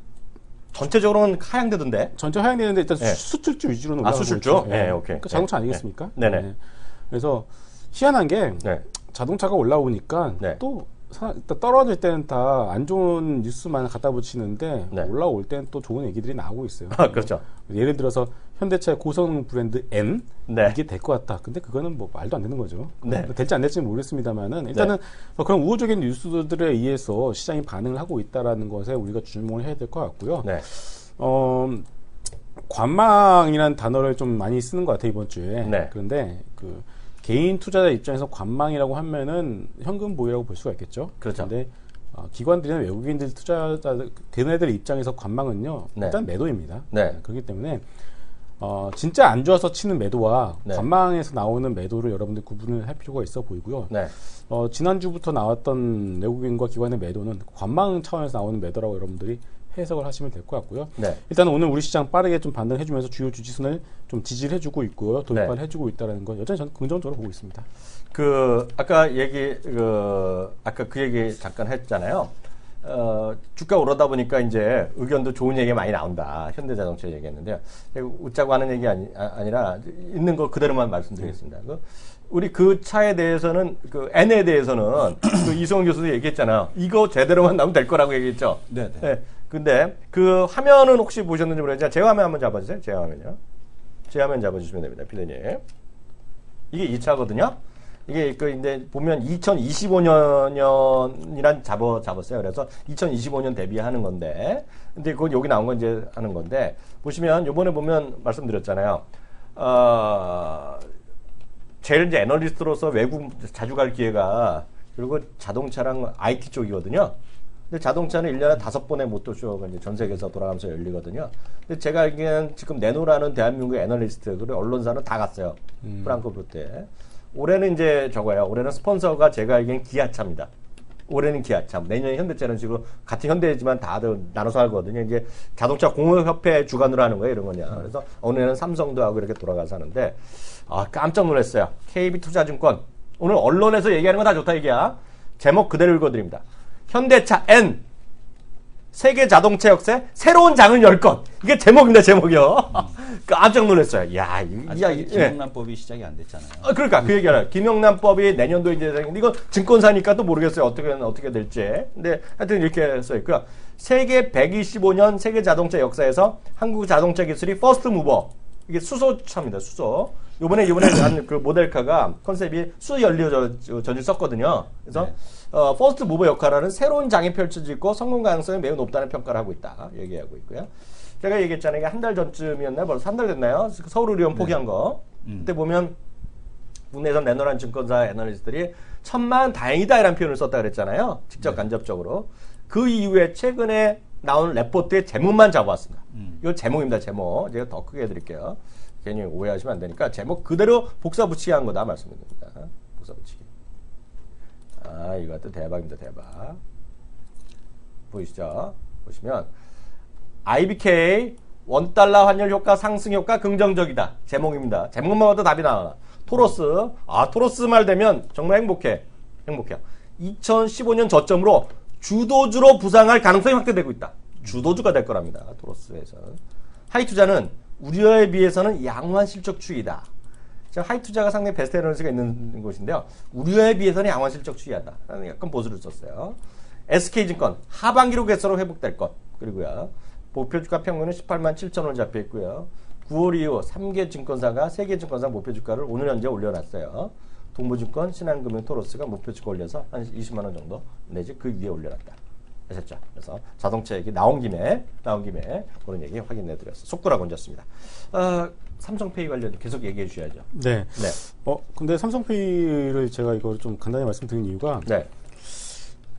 전체적으로는 하향되던데? 전체 하향되는데 일단 네. 수출주 위주로는 올라가고 수출주? 있죠. 네, 오케이. 그러니까 자동차 아니겠습니까? 네. 네네. 네. 그래서 희한한 게 네. 자동차가 올라오니까 네. 또 떨어질 때는 다 안 좋은 뉴스만 갖다 붙이는데 네. 올라올 때는 또 좋은 얘기들이 나오고 있어요. 그렇죠. 예를 들어서 현대차의 고성능 브랜드 N 네. 이게 될 것 같다. 근데 그거는 뭐 말도 안 되는 거죠. 네. 될지 안 될지는 모르겠습니다만은 일단은 네. 그런 우호적인 뉴스들에 의해서 시장이 반응을 하고 있다라는 것에 우리가 주목을 해야 될 것 같고요. 네. 관망이라는 단어를 좀 많이 쓰는 것 같아요 이번 주에. 네. 그런데 개인 투자자 입장에서 관망이라고 하면은 현금 보유라고 볼 수가 있겠죠. 그렇죠. 근데 기관들이나 외국인들 투자자 걔네들의 입장에서 관망은요 네. 일단 매도입니다. 네. 그렇기 때문에 진짜 안 좋아서 치는 매도와 네. 관망에서 나오는 매도를 여러분들 구분을 할 필요가 있어 보이고요. 네. 지난주부터 나왔던 외국인과 기관의 매도는 관망 차원에서 나오는 매도라고 여러분들이 해석을 하시면 될 것 같고요. 네. 일단 오늘 우리 시장 빠르게 좀 반등해주면서 주요 주지수를 좀 지지를 해주고 있고요. 돌파를 네. 해주고 있다는 건 여전히 저는 긍정적으로 보고 있습니다. 아까 그 얘기 잠깐 했잖아요. 주가 오르다 보니까 이제 의견도 좋은 얘기가 많이 나온다. 현대자동차 얘기했는데요. 웃자고 하는 얘기 아니라 있는 거 그대로만 말씀드리겠습니다. 우리 그 차에 대해서는 N에 대해서는 이성훈 교수도 얘기했잖아요. 이거 제대로만 나오면 될 거라고 얘기했죠. 네. 네. 근데 그 화면은 혹시 보셨는지 모르겠지만 제 화면 한번 잡아주세요. 제 화면요. 제 화면 잡아주시면 됩니다. 피디님. 이게 2차거든요. 이게 이제 보면 2025년이란 잡았어요. 그래서 2025년 대비하는 건데, 근데 그건 여기 나온 건 이제 하는 건데, 보시면 요번에 보면 말씀드렸잖아요. 제일 이제 애널리스트로서 외국 자주 갈 기회가 그리고 자동차랑 IT 쪽이거든요. 근데 자동차는 1년에 5번의 모터쇼가 이제 전 세계에서 돌아가면서 열리거든요. 근데 제가 알기에는 지금 네노라는 대한민국의 애널리스트 그리고 언론사는 다 갔어요. 프랑크푸르트에. 올해는 이제 저거예요. 올해는 스폰서가 제가 알기엔 기아차입니다. 올해는 기아차. 내년에 현대차는 지금 같은 현대지만 다들 나눠서 하거든요. 이제 자동차 공업협회 주관으로 하는 거예요. 이런 거냐. 그래서 올해는 삼성도 하고 이렇게 돌아가서 하는데 깜짝 놀랐어요. KB투자증권. 오늘 언론에서 얘기하는 건 다 좋다 얘기야. 제목 그대로 읽어드립니다. 현대차 N 세계 자동차 역사에 새로운 장을 열 것. 이게 제목입니다. 제목이요. 깜짝 놀랐어요. 야, 김영란법이 시작이 안 됐잖아요. 그러니까 그 얘기하라. 김영란법이 내년도 이제 이건 증권사니까 또 모르겠어요. 어떻게 될지. 근데 하여튼 이렇게 써 있고요. 세계 125년 세계 자동차 역사에서 한국 자동차 기술이 퍼스트 무버. 이게 수소차입니다. 수소. 요번에 한 그 모델카가 컨셉이 수연료 전지를 썼거든요. 그래서 퍼스트 무버 역할하는 새로운 장이 펼쳐지고 있고 성공 가능성이 매우 높다는 평가를 하고 있다. 얘기하고 있고요. 제가 얘기했잖아요. 이게 한 달 전쯤이었나요? 벌써 한 달 됐나요? 서울의료원 포기한 거. 그때 보면 국내에서 내노란 증권사 애널리스트들이 천만 다행이다 이라는 표현을 썼다 그랬잖아요. 직접 간접적으로. 그 이후에 최근에 나온 레포트의 제목만 잡아왔습니다. 이거 제목입니다. 제목. 제가 더 크게 해드릴게요. 괜히 오해하시면 안 되니까 제목 그대로 복사 붙이기 한 거다 말씀드립니다. 복사 붙이기. 이것도 대박입니다. 대박. 보이시죠? 보시면 IBK $1 환율 효과 상승 효과 긍정적이다. 제목입니다. 제목만 봐도 답이 나와. 토로스. 토로스 말 되면 정말 행복해요. 2015년 저점으로 주도주로 부상할 가능성이 확대되고 있다. 주도주가 될 거랍니다. 토로스에서. 하이투자는 우려에 비해서는 양호한 실적 추이다. 하이투자가 상당히 베스트 에너지가 있는 곳인데요. 우려에 비해서는 양호한 실적 추이하다. 약간 보수를 썼어요. SK증권 하반기로 개수로 회복될 것. 그리고요. 목표주가 평균은 18만 7천 원 잡혀 있고요. 9월 이후 3개 증권사가 3개 증권사 목표주가를 오늘 현재 올려놨어요. 동부증권, 신한금융, 토로스가 목표주가 올려서 한 20만 원 정도 내지 그 위에 올려놨다. 아셨죠? 그래서 자동차 얘기 나온 김에 그런 얘기 확인해드렸어요. 속도라고 얹었습니다. 삼성페이 관련 계속 얘기해 주셔야죠. 네. 근데 삼성페이를 제가 이걸 좀 간단히 말씀드린 이유가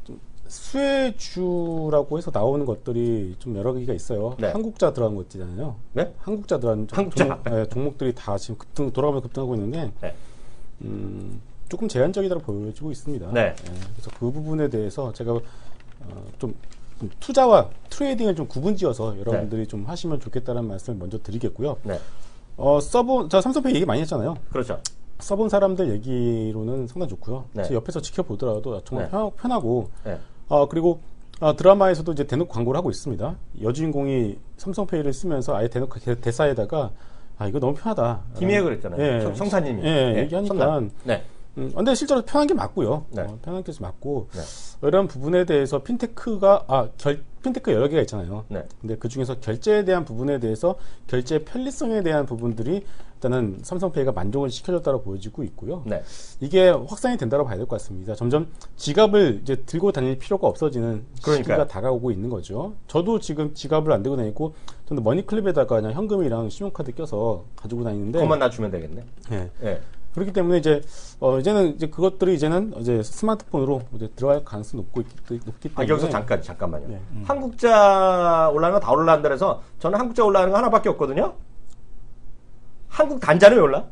좀 수혜주라고 해서 나오는 것들이 좀 여러 개가 있어요. 한국자 들어간 것 있잖아요. 네? 한국자 들어간 종목들이 다 지금 돌아가면서 급등하고 있는데 조금 제한적이라고 보여지고 있습니다. 그래서 그 부분에 대해서 제가 좀 투자와 트레이딩을 좀 구분지어서 여러분들이 좀 하시면 좋겠다는 말씀을 먼저 드리겠고요. 자, 삼성페이 얘기 많이 했잖아요. 그렇죠. 써본 사람들 얘기로는 상당히 좋고요. 옆에서 지켜보더라도 정말 편하고 그리고 드라마에서도 이제 대놓고 광고를 하고 있습니다. 여주인공이 삼성페이를 쓰면서 아예 대놓고 대사에다가 이거 너무 편하다. 김희애 그랬잖아요. 성사님이. 얘기하니까. 근데 실제로 편한 게 맞고요. 편한 게 맞고 이런 부분에 대해서 핀테크가 여러 개가 있잖아요. 근데 그 중에서 결제에 대한 부분에 대해서 결제 편리성에 대한 부분들이 일단은 삼성페이가 만족을 시켜줬다고 보여지고 있고요. 이게 확산이 된다고 봐야 될 것 같습니다. 점점 지갑을 이제 들고 다닐 필요가 없어지는 시기가 다가오고 있는 거죠. 저도 지금 지갑을 안 들고 다니고 저는 머니클립에다가 그냥 현금이랑 신용카드 껴서 가지고 다니는데 그것만 놔주면 되겠네. 그렇기 때문에 이제는 그것들이 이제 스마트폰으로 이제 들어갈 가능성이 높기 때문에. 여기서 잠깐만요. 한국자 올라가는 거 다 올라간다 그래서 저는 한국자 올라가는 거 하나밖에 없거든요. 한국 단자는 왜 올라?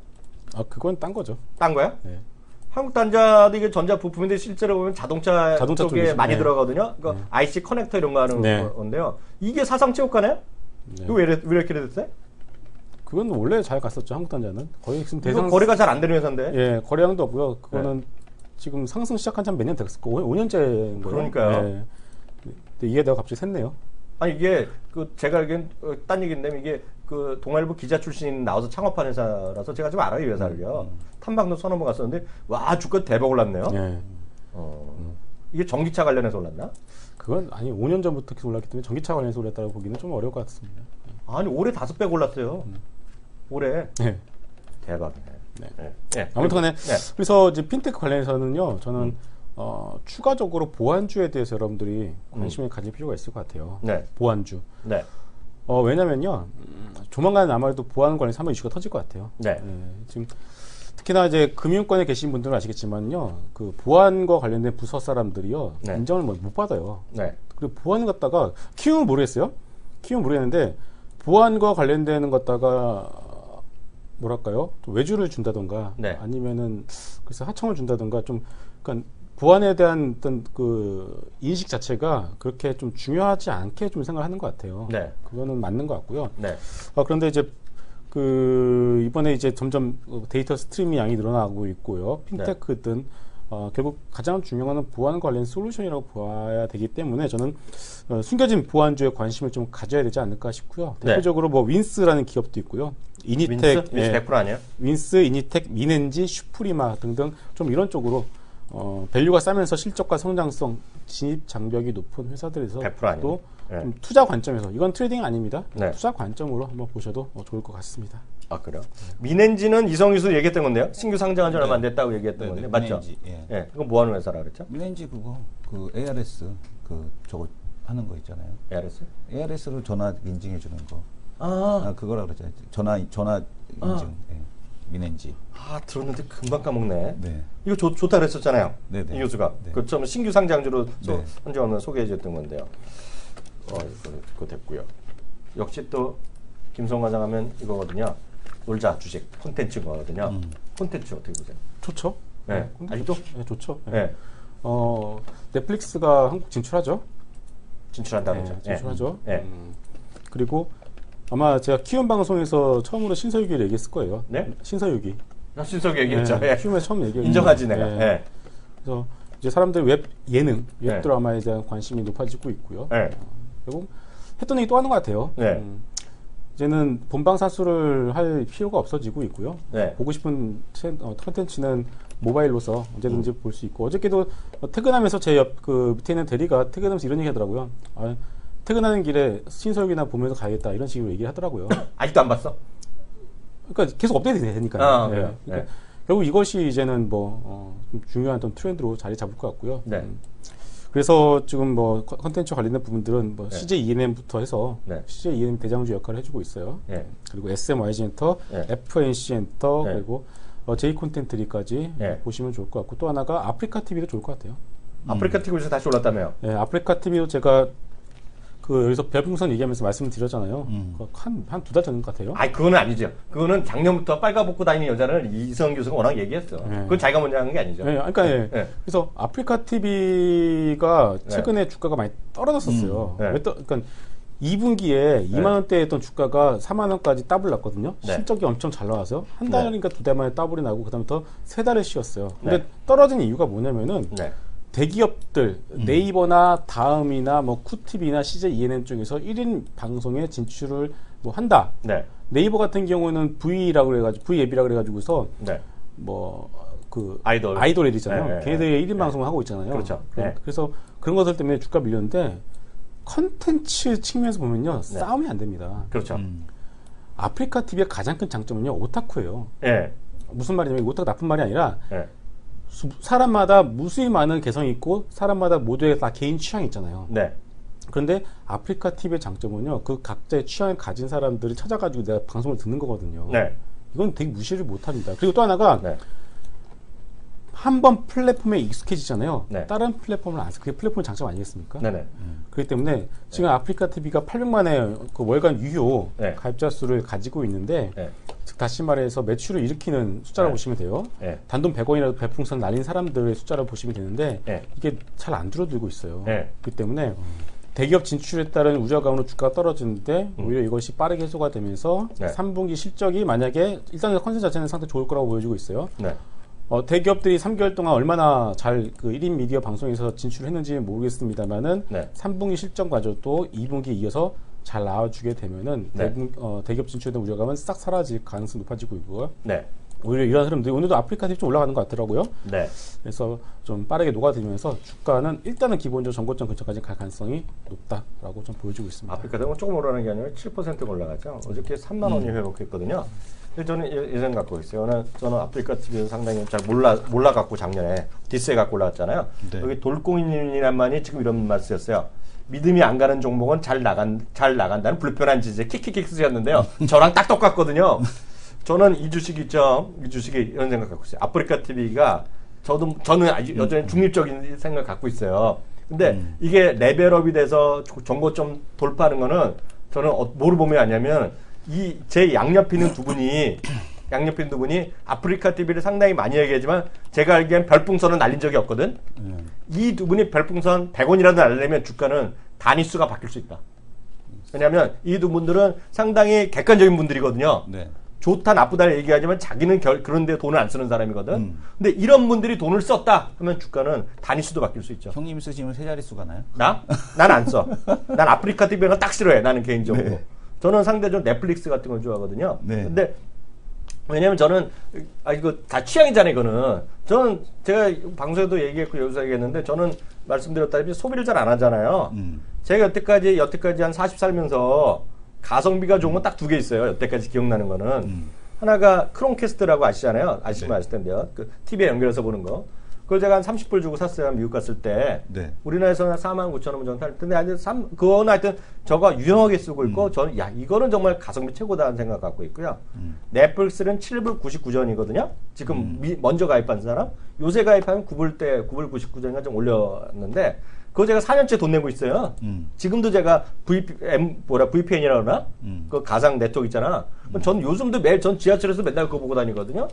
그건 딴 거죠. 딴 거야? 한국 단자도 이게 전자 부품인데 실제로 보면 자동차 쪽에 많이 들어가거든요. 그러니까 IC 커넥터 이런 거 하는 건데요. 이게 사상 최고가네? 이거 왜 이렇게 됐어요? 그건 원래 잘 갔었죠. 한국 단자는 거의 지금 거래가 잘 안 되는 회사인데. 거래량도 없고요. 그거는 지금 상승 시작한 지 한 몇 년 됐을 거고 5년째인 거예요. 그러니까요. 근데 이게 내가 갑자기 샜네요. 이게 제가 알기엔 딴 얘기인데 이게 동아일보 기자 출신 나와서 창업한 회사라서 제가 좀 알아요, 이 회사를요. 탐방도 서너 번 갔었는데 와 주가 대박 올랐네요. 이게 전기차 관련해서 올랐나? 그건 5년 전부터 계속 올랐기 때문에 전기차 관련해서 올랐다고 보기는 좀 어려울 것 같습니다. 올해 5배 올랐어요. 올해. 대박이네. 아무튼간에 그래서 이제 핀테크 관련해서는요, 저는 추가적으로 보안주에 대해서 여러분들이 관심을 가질 필요가 있을 것 같아요. 보안주. 왜냐면요, 조만간 아마도 보안 관련해서 한번 이슈가 터질 것 같아요. 지금 특히나 이제 금융권에 계신 분들은 아시겠지만요, 그 보안과 관련된 부서 사람들이요, 네. 인정을 못 받아요. 네. 그리고 보안 갖다가 키우면 모르겠어요. 키우면 모르겠는데 보안과 관련되는 것다가 뭐랄까요, 좀 외주를 준다던가, 네. 아니면은 그래서 하청을 준다던가 좀, 그러니까 보안에 대한 어떤 그 인식 자체가 그렇게 좀 중요하지 않게 좀 생각하는 것 같아요. 네. 그거는 맞는 것 같고요. 네. 그런데 이제 그 이번에 이제 점점 데이터 스트리밍 양이 늘어나고 있고요. 핀테크든 결국 가장 중요한 건 보안 관련 솔루션이라고 봐야 되기 때문에 저는 숨겨진 보안주에 관심을 좀 가져야 되지 않을까 싶고요. 네. 대표적으로 뭐 윈스라는 기업도 있고요. 이니텍, 윈스 100% 아니에요? 윈스, 이니텍, 미넨지, 슈프리마 등등 좀 이런 쪽으로 밸류가 싸면서 실적과 성장성, 진입 장벽이 높은 회사들에서 또 네. 투자 관점에서 이건 트레이딩 아닙니다. 네. 투자 관점으로 한번 보셔도 좋을 것 같습니다. 아 그래요? 미넨지는 이성유수 얘기했던 건데요. 신규 상장한 지 얼마 안 됐다고 얘기했던 건데 맞죠? 미넨지, 예. 네. 그건 뭐 하는 회사라 그랬죠? 미넨지 그거 그 ARS 그 저거 하는 거 있잖아요. ARS? ARS로 전화 인증해 주는 거. 그거라 그러죠. 전화 인증. 예. 미넨지. 들었는데 금방 까먹네. 네. 이거 좋다 그랬었잖아요. 네네. 이 교수가. 네. 그 처음 신규 상장주로 네. 선정하면 소개해 줬던 건데요. 이거 됐고요. 역시 또 김성관 장하면 이거거든요. 놀자 주식 콘텐츠 거거든요. 콘텐츠 어떻게 보세요? 좋죠. 네. 아직도? 네, 좋죠. 네. 넷플릭스가 한국 진출하죠. 진출한다는 거죠. 네, 진출하죠. 네. 그리고 아마 제가 키움 방송에서 처음으로 신서유기를 얘기했을 거예요. 네? 신서유기. 신서유기 얘기했죠. 네. 키움에서 처음 얘기했죠. 인정하지 내가. 네. 네. 그래서 이제 사람들이 웹 예능, 웹 드라마에 대한 관심이 높아지고 있고요. 네. 그리고 했던 얘기 또 하는 것 같아요. 네. 이제는 본방사수를 할 필요가 없어지고 있고요. 네. 보고 싶은 컨텐츠는 모바일로서 언제든지 볼 수 있고 어저께도 퇴근하면서 제 옆 그 밑에 있는 대리가 퇴근하면서 이런 얘기 하더라고요. 퇴근하는 길에 신서유기나 보면서 가야겠다 이런 식으로 얘기를 하더라고요. 아직도 안 봤어? 그러니까 계속 업데이트 되니까요. 네. 그러니까 결국 이것이 이제는 좀 중요한 어떤 트렌드로 자리 잡을 것 같고요. 네. 그래서 지금 뭐 컨텐츠 관련된 부분들은 뭐 CJ ENM부터 해서 CJ ENM 대장주 역할을 해주고 있어요. 그리고 SMYG 엔터, FNC 엔터 그리고 J 콘텐츠리까지 보시면 좋을 것 같고 또 하나가 아프리카 TV도 좋을 것 같아요. 아프리카 TV에서 다시 올랐다며요? 네, 아프리카 TV도 제가 여기서 별풍선 얘기하면서 말씀드렸잖아요. 한 두 달 전 같아요. 그거는 아니죠. 그거는 작년부터 빨가벗고 다니는 여자를 이성 교수가 워낙 얘기했어. 그건 자기가 먼저 하는 게 아니죠. 그러니까 그래서 아프리카 TV가 최근에 주가가 많이 떨어졌었어요. 그러니까 2분기에 2만 원대에 했던 주가가 4만 원까지 더블 났거든요. 실적이 엄청 잘 나와서 한 달인가 두 달 만에 더블이 나고 그다음부터 세 달을 쉬었어요. 근데 떨어진 이유가 뭐냐면은 대기업들 네이버나 다음이나 뭐 쿠티비나 CJ ENM 쪽에서 1인 방송에 진출을 뭐 한다. 네이버 같은 경우는 V라고 그래가지고 V앱이라고 그래가지고서 뭐 그 아이돌 애들이잖아요. 걔네들이 1인 방송을 하고 있잖아요. 그렇죠. 그래서 그런 것들 때문에 주가 밀렸는데 컨텐츠 측면에서 보면요 싸움이 안 됩니다. 그렇죠. 아프리카 TV의 가장 큰 장점은요 오타쿠예요. 무슨 말이냐면 오타쿠 나쁜 말이 아니라. 사람마다 무수히 많은 개성이 있고 사람마다 모두의 다 개인 취향이 있잖아요. 그런데 아프리카 TV의 장점은요 그 각자의 취향을 가진 사람들을 찾아가지고 내가 방송을 듣는 거거든요. 이건 되게 무시를 못합니다. 그리고 또 하나가 한 번 플랫폼에 익숙해지잖아요. 다른 플랫폼을 안 써. 그게 플랫폼의 장점 아니겠습니까? 그렇기 때문에 지금 아프리카 TV가 800만의 그 월간 유효 가입자 수를 가지고 있는데 즉 다시 말해서 매출을 일으키는 숫자라고 보시면 돼요. 단돈 100원이라도 별풍선 날린 사람들의 숫자를 보시면 되는데 이게 잘 안 줄어들고 있어요. 그렇기 때문에 대기업 진출에 따른 우려감으로 주가가 떨어지는데 오히려 이것이 빠르게 해소가 되면서 3분기 실적이 만약에 일단은 컨센 자체는 상당히 좋을 거라고 보여지고 있어요. 대기업들이 3개월 동안 얼마나 잘 그 1인 미디어 방송에서 진출했는지는 모르겠습니다만은 3분기 실적마저도 2분기 이어서 잘 나와주게 되면은 대기업 진출에 대한 우려감은 싹 사라질 가능성이 높아지고 있고요. 오히려 이런 흐름들이 오늘도 아프리카 TV 좀 올라가는 것 같더라고요. 그래서 좀 빠르게 녹아들면서 주가는 일단은 기본적으로 전고점 근처까지 갈 가능성이 높다라고 좀 보여지고 있습니다. 아프리카 TV 조금 올라가는 게 아니라 7% 올라가죠. 어저께 3만 원이 회복했거든요. 저는 예전 갖고 있어요. 저는 아프리카 TV는 상당히 잘 몰라갖고 작년에 디스에 갖고 올라왔잖아요. 여기 돌공인이란만이 지금 이런 말 쓰였어요. 믿음이 안 가는 종목은 잘 나간다는 불편한 지제 킥킥킥 쓰셨는데요. 저랑 딱 똑같거든요. 저는 이 주식 있죠. 이 주식이 이런 생각 갖고 있어요. 아프리카 TV가 저는 아주 여전히 중립적인 생각 갖고 있어요. 근데 이게 레벨업이 돼서 정고점 돌파하는 거는 저는 뭐를 보면 아냐면 제 양옆에 있는 두 분이 아프리카 TV를 상당히 많이 얘기하지만 제가 알기엔 별풍선은 날린 적이 없거든. 이 두 분이 별풍선 100원이라도 날리려면 주가는 단위수가 바뀔 수 있다. 왜냐하면 이 두 분들은 상당히 객관적인 분들이거든요. 네. 좋다 나쁘다 얘기하지만 자기는 그런데 돈을 안 쓰는 사람이거든. 근데 이런 분들이 돈을 썼다 하면 주가는 단위수도 바뀔 수 있죠. 형님 쓰시면 세 자릿수 가나요? 나? 난 안 써. 난 아프리카 TV는 딱 싫어해. 나는 개인적으로. 네. 저는 상대적으로 넷플릭스 같은 걸 좋아하거든요. 네. 근데 왜냐면 저는 이거 다 취향이잖아요. 이거는 저는 제가 방송에도 얘기했고 여기서 얘기했는데 저는 말씀드렸다시피 소비를 잘 안 하잖아요. 제가 여태까지 한 40 살면서 가성비가 좋은 건 딱 두 개 있어요. 여태까지 기억나는 거는. 하나가 크롬캐스트라고 아시잖아요. 아시면 아실 텐데요. 그 TV에 연결해서 보는 거. 그걸 제가 한 30불 주고 샀어요. 미국 갔을 때. 네. 우리나라에서는 49,000원 정도 할 텐데, 그거는 하여튼 저거 유용하게 쓰고 있고, 저는, 이거는 정말 가성비 최고다는 생각 갖고 있고요. 넷플릭스는 7불 99전이거든요. 지금 먼저 가입한 사람. 요새 가입하면 9불 99전인가 좀 올렸는데, 그거 제가 4년째 돈 내고 있어요. 지금도 제가 VPN이라고 그러나? 그 가상 네트워크 있잖아. 전 요즘도 매일 전 지하철에서 맨날 그거 보고 다니거든요.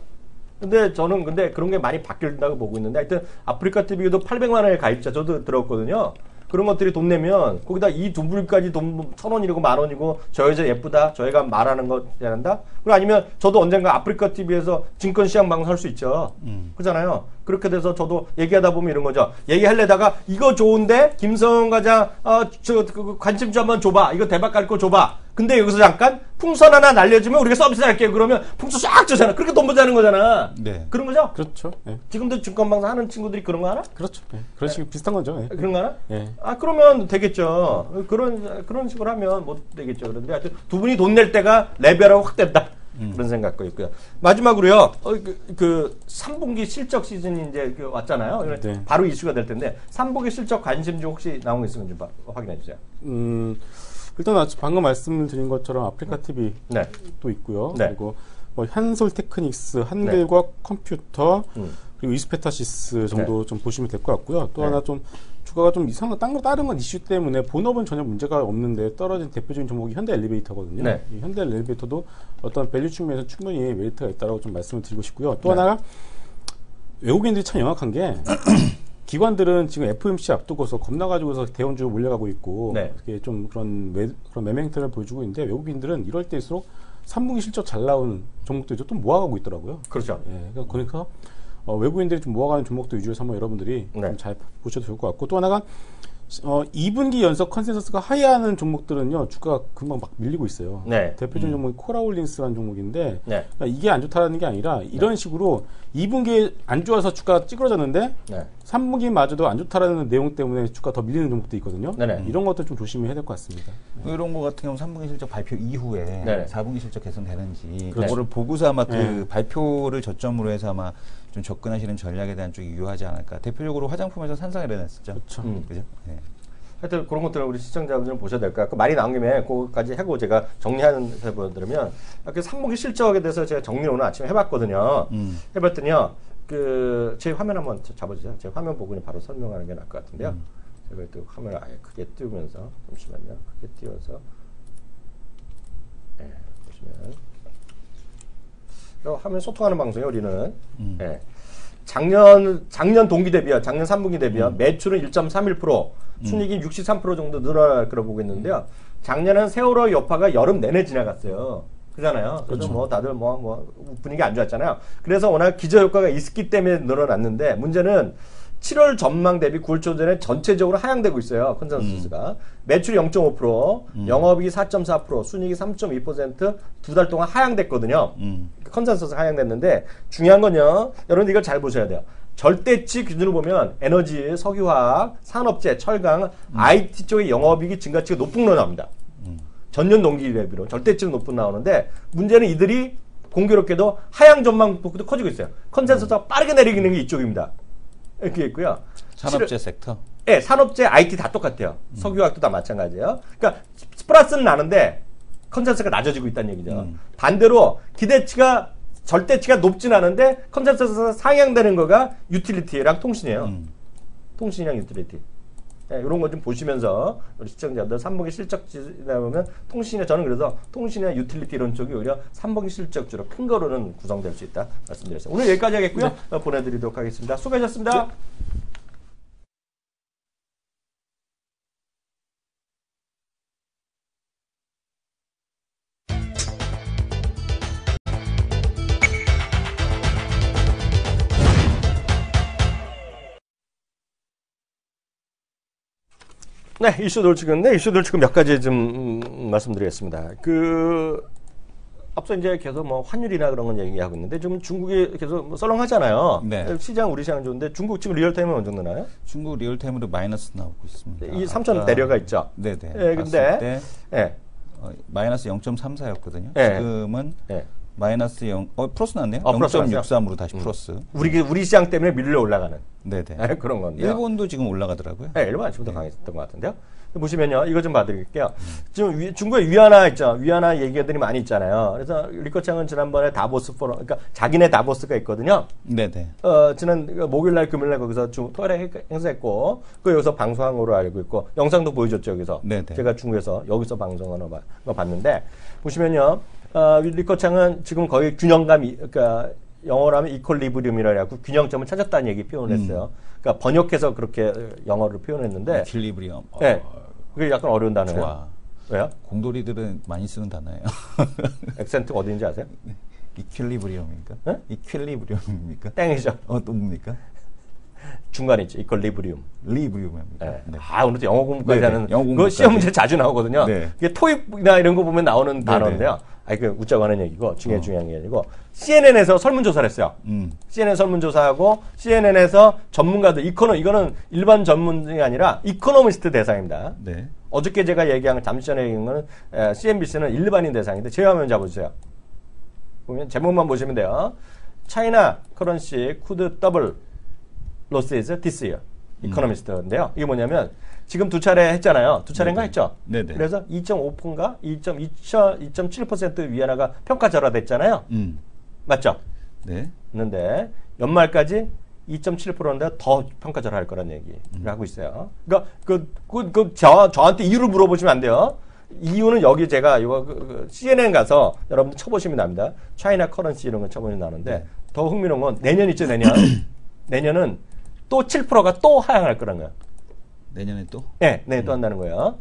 근데 저는 그런 게 많이 바뀐다고 보고 있는데 하여튼 아프리카 TV도 800만 원의 가입자 저도 들었거든요. 그런 것들이 돈 내면 거기다 이 두 분까지 돈 1,000원이고 10,000원이고 저 여자 예쁘다 저 애가 말하는 거 잘한다. 그리고 아니면 저도 언젠가 아프리카 TV에서 증권시장 방송 할 수 있죠. 그렇잖아요. 그렇게 돼서 저도 얘기하다 보면 이런 거죠. 얘기하려다가 이거 좋은데 김성원 과장 관심 좀 한번 줘봐. 이거 대박 갈 거 줘봐. 근데 여기서 잠깐 풍선 하나 날려주면 우리가 서비스 할게요. 그러면 풍선 쫙 주잖아. 그렇게 돈 버자는 거잖아. 네. 그런 거죠? 그렇죠. 네. 지금도 증권방송 하는 친구들이 그런 거 하나? 그렇죠. 네. 그런 식으로 비슷한 거죠. 네. 그런 거 하나? 네. 그러면 되겠죠. 그런 식으로 하면 뭐 되겠죠. 그런데 하여튼 두 분이 돈 낼 때가 레벨업 확 된다. 그런 생각 갖고 있고요. 마지막으로요. 그 3분기 실적 시즌이 이제 왔잖아요. 네. 바로 이슈가 될 텐데 3분기 실적 관심 좀 혹시 나온 거 있으면 좀 확인해 주세요. 일단 방금 말씀을 드린 것처럼 아프리카 TV도 네. 있고요. 네. 그리고 뭐 한솔 테크닉스, 한글과 컴퓨터, 그리고 이스페타시스 정도 좀 보시면 될 것 같고요. 또 하나 좀 주가가 좀 이상한 다른 건 이슈 때문에 본업은 전혀 문제가 없는데 떨어진 대표적인 종목이 현대 엘리베이터거든요. 네. 이 현대 엘리베이터도 어떤 밸류 측면에서 충분히 메리트가 있다고 좀 말씀을 드리고 싶고요. 또 하나가 외국인들이 참 영악한 게 기관들은 지금 FOMC 앞두고서 겁나가지고서 대원주로 몰려가고 있고 이렇게 좀 그런 매매 행태를 보여주고 있는데 외국인들은 이럴 때일수록 3분기 실적 잘 나오는 종목들이 좀 모아가고 있더라고요. 그렇죠. 예, 그러니까 외국인들이 좀 모아가는 종목도 위주로 한번 여러분들이 좀 잘 보셔도 좋을 것 같고 또 하나가 2분기 연속 컨센서스가 하이하는 종목들은요 주가가 금방 막 밀리고 있어요. 네. 대표적인 종목이 코라홀린스라는 종목인데 그러니까 이게 안 좋다는 게 아니라 이런 식으로 2분기에 안 좋아서 주가가 찌그러졌는데 3분기마저도 안 좋다라는 내용 때문에 주가 더 밀리는 종목도 있거든요. 이런 것도 좀 조심해야 될 것 같습니다. 이런 거 같은 경우 3분기 실적 발표 이후에 4분기 실적 개선되는지 그거를 보고서 아마 그 발표를 저점으로 해서 아마 좀 접근하시는 전략에 대한 쪽이 유효하지 않을까. 대표적으로 화장품에서 산성이 일어났었죠. 그렇죠. 그죠? 네. 하여튼 그런 것들을 우리 시청자분들은 보셔야 될 것 같고 말이 나온 김에 그거까지 하고 제가 정리하는 해 보여드리면 3분기 실적에 대해서 제가 정리를 오늘 아침에 해봤거든요. 해봤더니요. 제 화면 한번 잡아주세요. 제 화면 보고 바로 설명하는 게 나을 것 같은데요. 제가 또 화면을 아예 크게 띄우면서 잠시만요. 크게 띄워서 보시면 화면 소통하는 방송이에요. 우리는 작년 동기 대비요. 작년 3분기 대비요. 매출은 1.31%, 순이익이 63% 정도 늘어날 거라고 보고 있는데요. 작년은 세월호 여파가 여름 내내 지나갔어요. 그잖아요. 그래서 그렇죠. 다들 분위기 안 좋았잖아요. 그래서 워낙 기저효과가 있기 때문에 늘어났는데 문제는 7월 전망 대비 9월 초 전에 전체적으로 하향되고 있어요. 컨센서스가. 매출이 0.5%, 영업이익이 4.4%, 순이익이 3.2% 두 달 동안 하향됐거든요. 컨센서스 하향됐는데 중요한 건요. 여러분 이걸 잘 보셔야 돼요. 절대치 기준으로 보면 에너지, 석유화학, 산업재, 철강, IT 쪽의 영업이익이 증가치가 높은 거 나옵니다. 전년 동기 대비로 절대치로 높은 나오는데 문제는 이들이 공교롭게도 하향 전망 폭도 커지고 있어요. 컨센서스가 빠르게 내리는 게 이쪽입니다. 이렇게 있고요. 산업재 섹터? 네, 산업재, IT 다 똑같아요. 석유화학도 다 마찬가지예요. 그러니까 플러스는 나는데 컨센서스가 낮아지고 있다는 얘기죠. 반대로 기대치가 절대치가 높진 않은데 컨센서스가 상향되는 거가 유틸리티랑 통신이에요. 통신이랑 유틸리티. 네, 이런 거 좀 보시면서 우리 시청자들 3분기 실적지나 보면 통신이 저는 그래서 통신이나 유틸리티 이런 쪽이 오히려 3분기 실적주로 큰 거로는 구성될 수 있다 말씀드렸습니다. 오늘 여기까지 하겠고요. 네. 보내드리도록 하겠습니다. 수고하셨습니다. 네. 네, 이슈들 지금 몇 가지 좀 말씀드리겠습니다. 앞서 이제 계속 뭐 환율이나 그런 건 얘기하고 있는데 지금 중국이 계속 뭐 썰렁하잖아요. 네. 우리 시장은 좋은데 중국 지금 리얼타임은 어느 정도 나요? 중국 리얼타임으로 마이너스 나오고 있습니다. 이 3,000원 내려가 있죠. 네네. 네, 근데 마이너스 0.34였거든요. 네. 지금은 마이너스 0, 플러스 났네요. 0.63으로 다시 플러스. 우리 시장 때문에 밀려 올라가는. 네네. 네, 그런 건데요. 일본도 지금 올라가더라고요. 네, 일본 아침부터 강했던 것 같은데요. 보시면요, 이거 좀 봐드릴게요. 지금 중국에 위안화 있죠. 위안화 얘기들이 많이 있잖아요. 그래서 리커창은 지난번에 다보스 포럼, 그러니까 자기네 다보스가 있거든요. 네네. 지난 목요일날, 금요일날 거기서 토요일에 행사했고, 그 여기서 방송한 거로 알고 있고, 영상도 보여줬죠, 여기서. 네네. 제가 중국에서 여기서 방송하는 거 봤는데, 보시면요, 리커창은 지금 거의 균형감이, 그러니까 영어로 하면 이퀄리브리움이라고 해갖고 균형점을 찾았다는 얘기 표현을 했어요. 그러니까 번역해서 그렇게 영어로 표현했는데. 이퀄리브리움. 네. 그게 약간 어려운 단어예요. 좋아. 왜요? 공돌이들은 많이 쓰는 단어예요. 액센트가 어디인지 아세요? 이퀄리브리움입니까? 네? 이퀄리브리움입니까? 땡이죠. 또 뭡니까? 중간에 있죠. 이퀄리브리움. 리브리움입니다. 네. 네. 오늘도 영어 공부까지 하는. 그거 시험 문제 자주 나오거든요. 네. 이게 토익이나 이런 거 보면 나오는 단어인데요. 웃자고 하는 얘기고, 중요한 게 아니고, CNN에서 설문조사를 했어요. CNN 설문조사하고, CNN에서 전문가들, 이거는 일반 전문이 아니라, 이코노미스트 대상입니다. 네. 어저께 제가 얘기한, 잠시 전에 얘기한 거는, CNBC는 일반인 대상인데, 제 화면 잡아주세요. 보면, 제목만 보시면 돼요. China currency could double losses this year. 이코노미스트인데요. 이게 뭐냐면, 지금 두 차례 했잖아요. 두 차례인가 했죠? 네네. 그래서 2.5%인가 2.7% 위안화가 평가절하됐잖아요. 맞죠? 네. 있는데 연말까지 2.7%인데 더 평가절하할 거란 얘기를 하고 있어요. 그러니까 저한테 이유를 물어보시면 안 돼요. 이유는 여기 제가 이거 CNN 가서 여러분들 쳐보시면 납니다. 차이나 커런시 이런 거 쳐보면 나는데 더 흥미로운 건 내년 있죠, 내년. 내년은 또 7%가 또 하향할 거란 거예요. 내년에 또? 네, 내년에 또 한다는 거예요.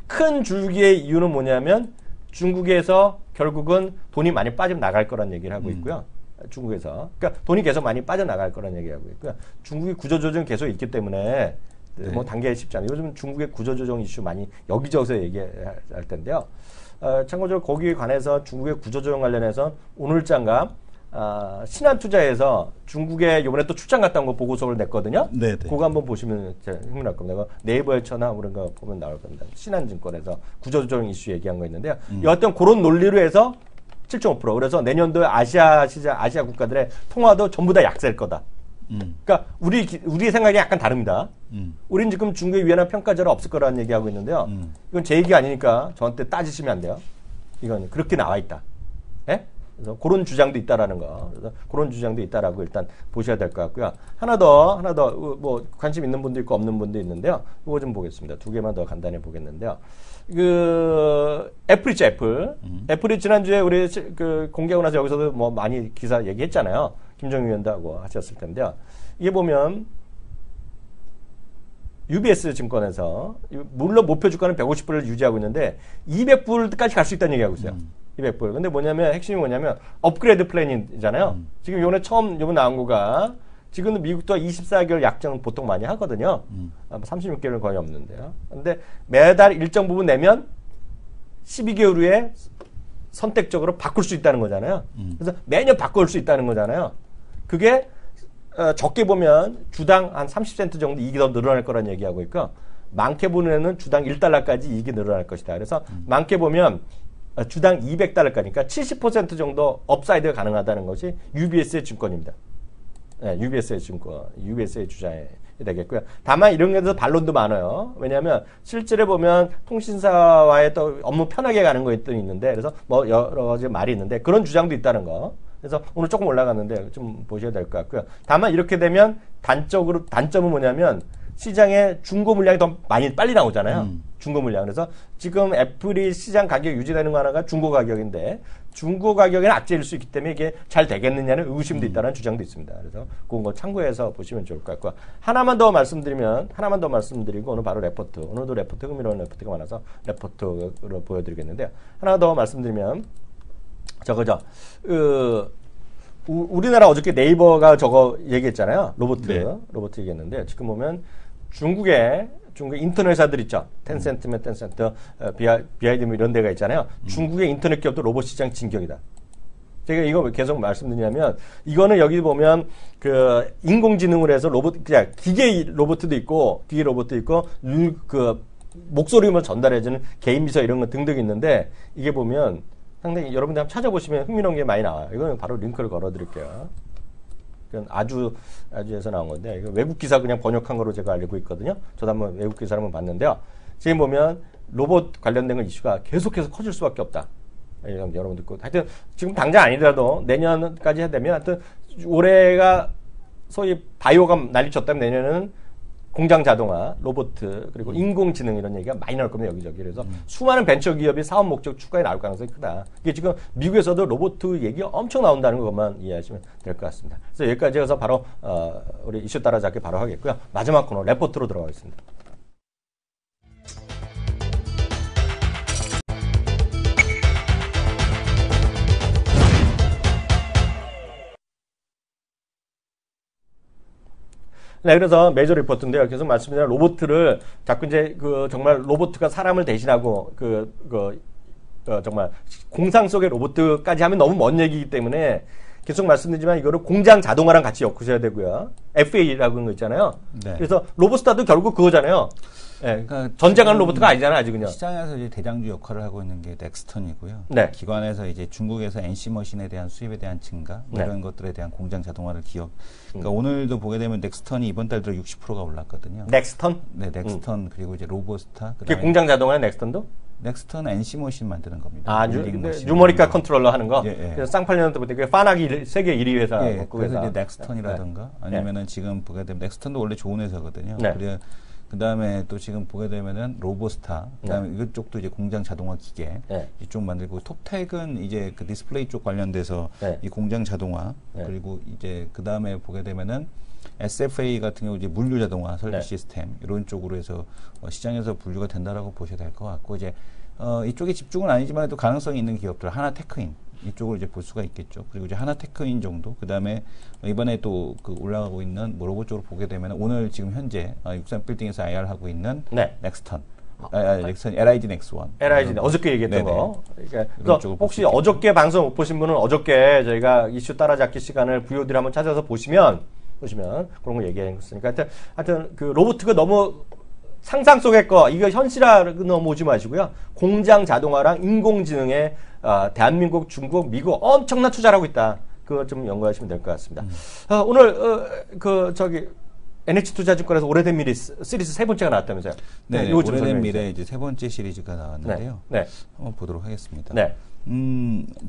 큰 줄기의 이유는 뭐냐면 중국에서 결국은 돈이 많이 빠져나갈 거란 얘기를 하고 있고요. 중국에서. 그러니까 돈이 계속 많이 빠져나갈 거란 얘기를 하고 있고요. 중국이 구조조정 계속 있기 때문에 뭐 단계에 쉽지 않아요. 요즘 중국의 구조조정 이슈 많이 여기저기서 얘기할 텐데요. 참고적으로 거기에 관해서 중국의 구조조정 관련해서 오늘장가 신한투자에서 중국에 이번에 또 출장 갔다 온 거 보고서를 냈거든요. 네네. 그거 한번 보시면 흥미날 겁니다. 네이버에 쳐나 그런 거 보면 나올 겁니다. 신한증권에서 구조조정 이슈 얘기한 거 있는데요. 여하튼 그런 논리로 해서 7.5%. 그래서 내년도에 아시아 시장, 아시아 국가들의 통화도 전부 다 약세일 거다. 그러니까 우리 생각이 약간 다릅니다. 우린 지금 중국의 위안화 평가절하 없을 거라는 얘기하고 있는데요. 이건 제 얘기가 아니니까 저한테 따지시면 안 돼요. 이건 그렇게 나와 있다. 예? 그래서 그런 주장도 있다라는 거. 그래서 그런 주장도 있다라고 일단 보셔야 될 것 같고요. 하나 더, 뭐, 관심 있는 분도 있고 없는 분도 있는데요. 이거 좀 보겠습니다. 두 개만 더 간단히 보겠는데요. 애플 있죠, 애플. 애플이 지난주에 우리 공개하고 나서 여기서도 뭐 많이 기사 얘기했잖아요. 김정일 위원도 하고 하셨을 텐데요. 이게 보면, UBS 증권에서, 물론 목표 주가는 150불을 유지하고 있는데, 200불까지 갈 수 있다는 얘기하고 있어요. 200불. 근데 뭐냐면, 핵심이 뭐냐면, 업그레이드 플랜이잖아요. 지금 요번 나온 거가, 지금도 미국도 24개월 약정은 보통 많이 하거든요. 36개월은 거의 없는데요. 근데 매달 일정 부분 내면 12개월 후에 선택적으로 바꿀 수 있다는 거잖아요. 그래서 매년 바꿀 수 있다는 거잖아요. 그게 적게 보면 주당 한 30센트 정도 이익이 더 늘어날 거란 얘기하고 있고, 많게 보면은 주당 1달러까지 이익이 늘어날 것이다. 그래서 많게 보면 주당 200달러까지니까 70% 정도 업사이드가 가능하다는 것이 UBS의 증권입니다. 네, UBS의 증권, UBS의 주장에 되겠고요. 다만 이런 게 대해서 반론도 많아요. 왜냐하면 실제로 보면 통신사와의 또 업무 편하게 가는 거 있는데 그래서 뭐 여러 가지 말이 있는데 그런 주장도 있다는 거. 그래서 오늘 조금 올라갔는데 좀 보셔야 될 것 같고요. 다만 이렇게 되면 단점은 뭐냐면 시장에 중고 물량이 더 많이 빨리 나오잖아요. 중고 물량. 그래서 지금 애플이 시장 가격 유지되는 거 하나가 중고 가격인데 중고 가격에는 악재일 수 있기 때문에 이게 잘 되겠느냐는 의구심도 있다는 주장도 있습니다. 그래서 그건 거 참고해서 보시면 좋을 것 같고 하나만 더 말씀드리고 오늘 바로 레포트. 오늘도 레포트 흥미로운 레포트가 많아서 레포트로 보여드리겠는데요. 하나 더 말씀드리면 우리나라 어저께 네이버가 저거 얘기했잖아요. 로봇 얘기했는데 지금 보면 중국 인터넷 회사들 있죠. 텐센트면 텐센트, 비아이드 이런 데가 있잖아요. 중국의 인터넷 기업도 로봇 시장 진격이다. 제가 이거 계속 말씀드리냐면 이거는 여기 보면 그 인공지능으로 해서 그냥 기계 로봇도 있고 그 목소리만 전달해주는 개인 비서 이런 거 등등 있는데 이게 보면 상당히 여러분들 한번 찾아보시면 흥미로운 게 많이 나와요. 이거는 바로 링크를 걸어드릴게요. 이건 아주에서 나온 건데 이거 외국 기사 그냥 번역한 거로 제가 알고 있거든요. 저도 한번 외국 기사를 한번 봤는데요. 지금 보면 로봇 관련된 건 이슈가 계속해서 커질 수밖에 없다. 여러분들 하여튼 지금 당장 아니더라도 내년까지 해야 되면 하여튼 올해가 소위 바이오가 난리쳤다면 내년은 공장 자동화, 로봇, 그리고 인공지능 이런 얘기가 많이 나올 겁니다, 여기저기. 그래서 수많은 벤처 기업이 사업 목적 추가에 나올 가능성이 크다. 이게 지금 미국에서도 로봇 얘기가 엄청 나온다는 것만 이해하시면 될 것 같습니다. 그래서 여기까지 해서 바로, 우리 이슈 따라잡기 바로 하겠고요. 마지막 코너, 레포트로 들어가겠습니다. 네, 그래서 메이저 리포트인데요. 계속 말씀드린 로봇을 자꾸 이제 정말 로봇가 사람을 대신하고 정말 공상 속의 로봇까지 하면 너무 먼 얘기이기 때문에 계속 말씀드리지만 이거를 공장 자동화랑 같이 엮으셔야 되고요. FA라고 하는 거 있잖아요. 네. 그래서 로봇스타도 결국 그거잖아요. 네, 그러니까 전쟁하는 로봇가 아니잖아요, 아직은요. 시장에서 이제 대장주 역할을 하고 있는 게 넥스턴이고요. 네. 기관에서 이제 중국에서 NC머신에 대한 수입에 대한 증가, 네. 이런 것들에 대한 공장 자동화를 그러니까 오늘도 보게 되면 넥스턴이 이번 달 들어 60%가 올랐거든요. 넥스턴? 네, 넥스턴 그리고 이제 로보스타. 그게 공장 자동화의 넥스턴도? 넥스턴 NC머신 만드는 겁니다. 아, 뉴머리카 컨트롤러 하는 거? 예, 예. 그래서 쌍팔년 때부터 파나기 세계 1위 회사. 예, 그래서 이제 넥스턴이라든가, 네. 아니면은 지금 보게 되면 넥스턴도 원래 좋은 회사거든요. 네. 그 다음에 또 지금 보게 되면은 로보스타, 그 다음에 이쪽도 이제 공장 자동화 기계, 네. 이쪽 만들고, 톱텍은 이제 그 디스플레이 쪽 관련돼서 네. 이 공장 자동화, 네. 그리고 이제 그 다음에 보게 되면은 SFA 같은 경우 이제 물류 자동화 설비 네. 시스템, 이런 쪽으로 해서 시장에서 분류가 된다라고 보셔야 될 것 같고, 이제, 이쪽에 집중은 아니지만 또 가능성이 있는 기업들, 하나테크인, 이쪽으로 이제 볼 수가 있겠죠. 그리고 이제 하나테크인 정도, 그 다음에 이번에 또 그 올라가고 있는 뭐 로봇 쪽으로 보게 되면 오늘 지금 현재 63빌딩에서 IR 하고 있는 네. 넥스턴, 넥스턴 LIG 넥스1. LIG 어저께 얘기했던 네네. 거. 그러니까 혹시 어저께 방송 못 보신 분은 어저께 저희가 이슈 따라잡기 시간을 VOD를 한번 찾아서 보시면 그런 거 얘기했으니까 하여튼 그 로봇가 너무 상상 속의 거, 이거 현실화 넘어오지 마시고요. 공장 자동화랑 인공지능에 대한민국, 중국, 미국 엄청난 투자를 하고 있다. 그거 좀 연구하시면 될 것 같습니다. 오늘 NH투자증권에서 오래된 미래 시리즈 세 번째가 나왔다면서요? 네, 오래된 미래 이제 세 번째 시리즈가 나왔는데요. 네. 한번 보도록 하겠습니다. 네.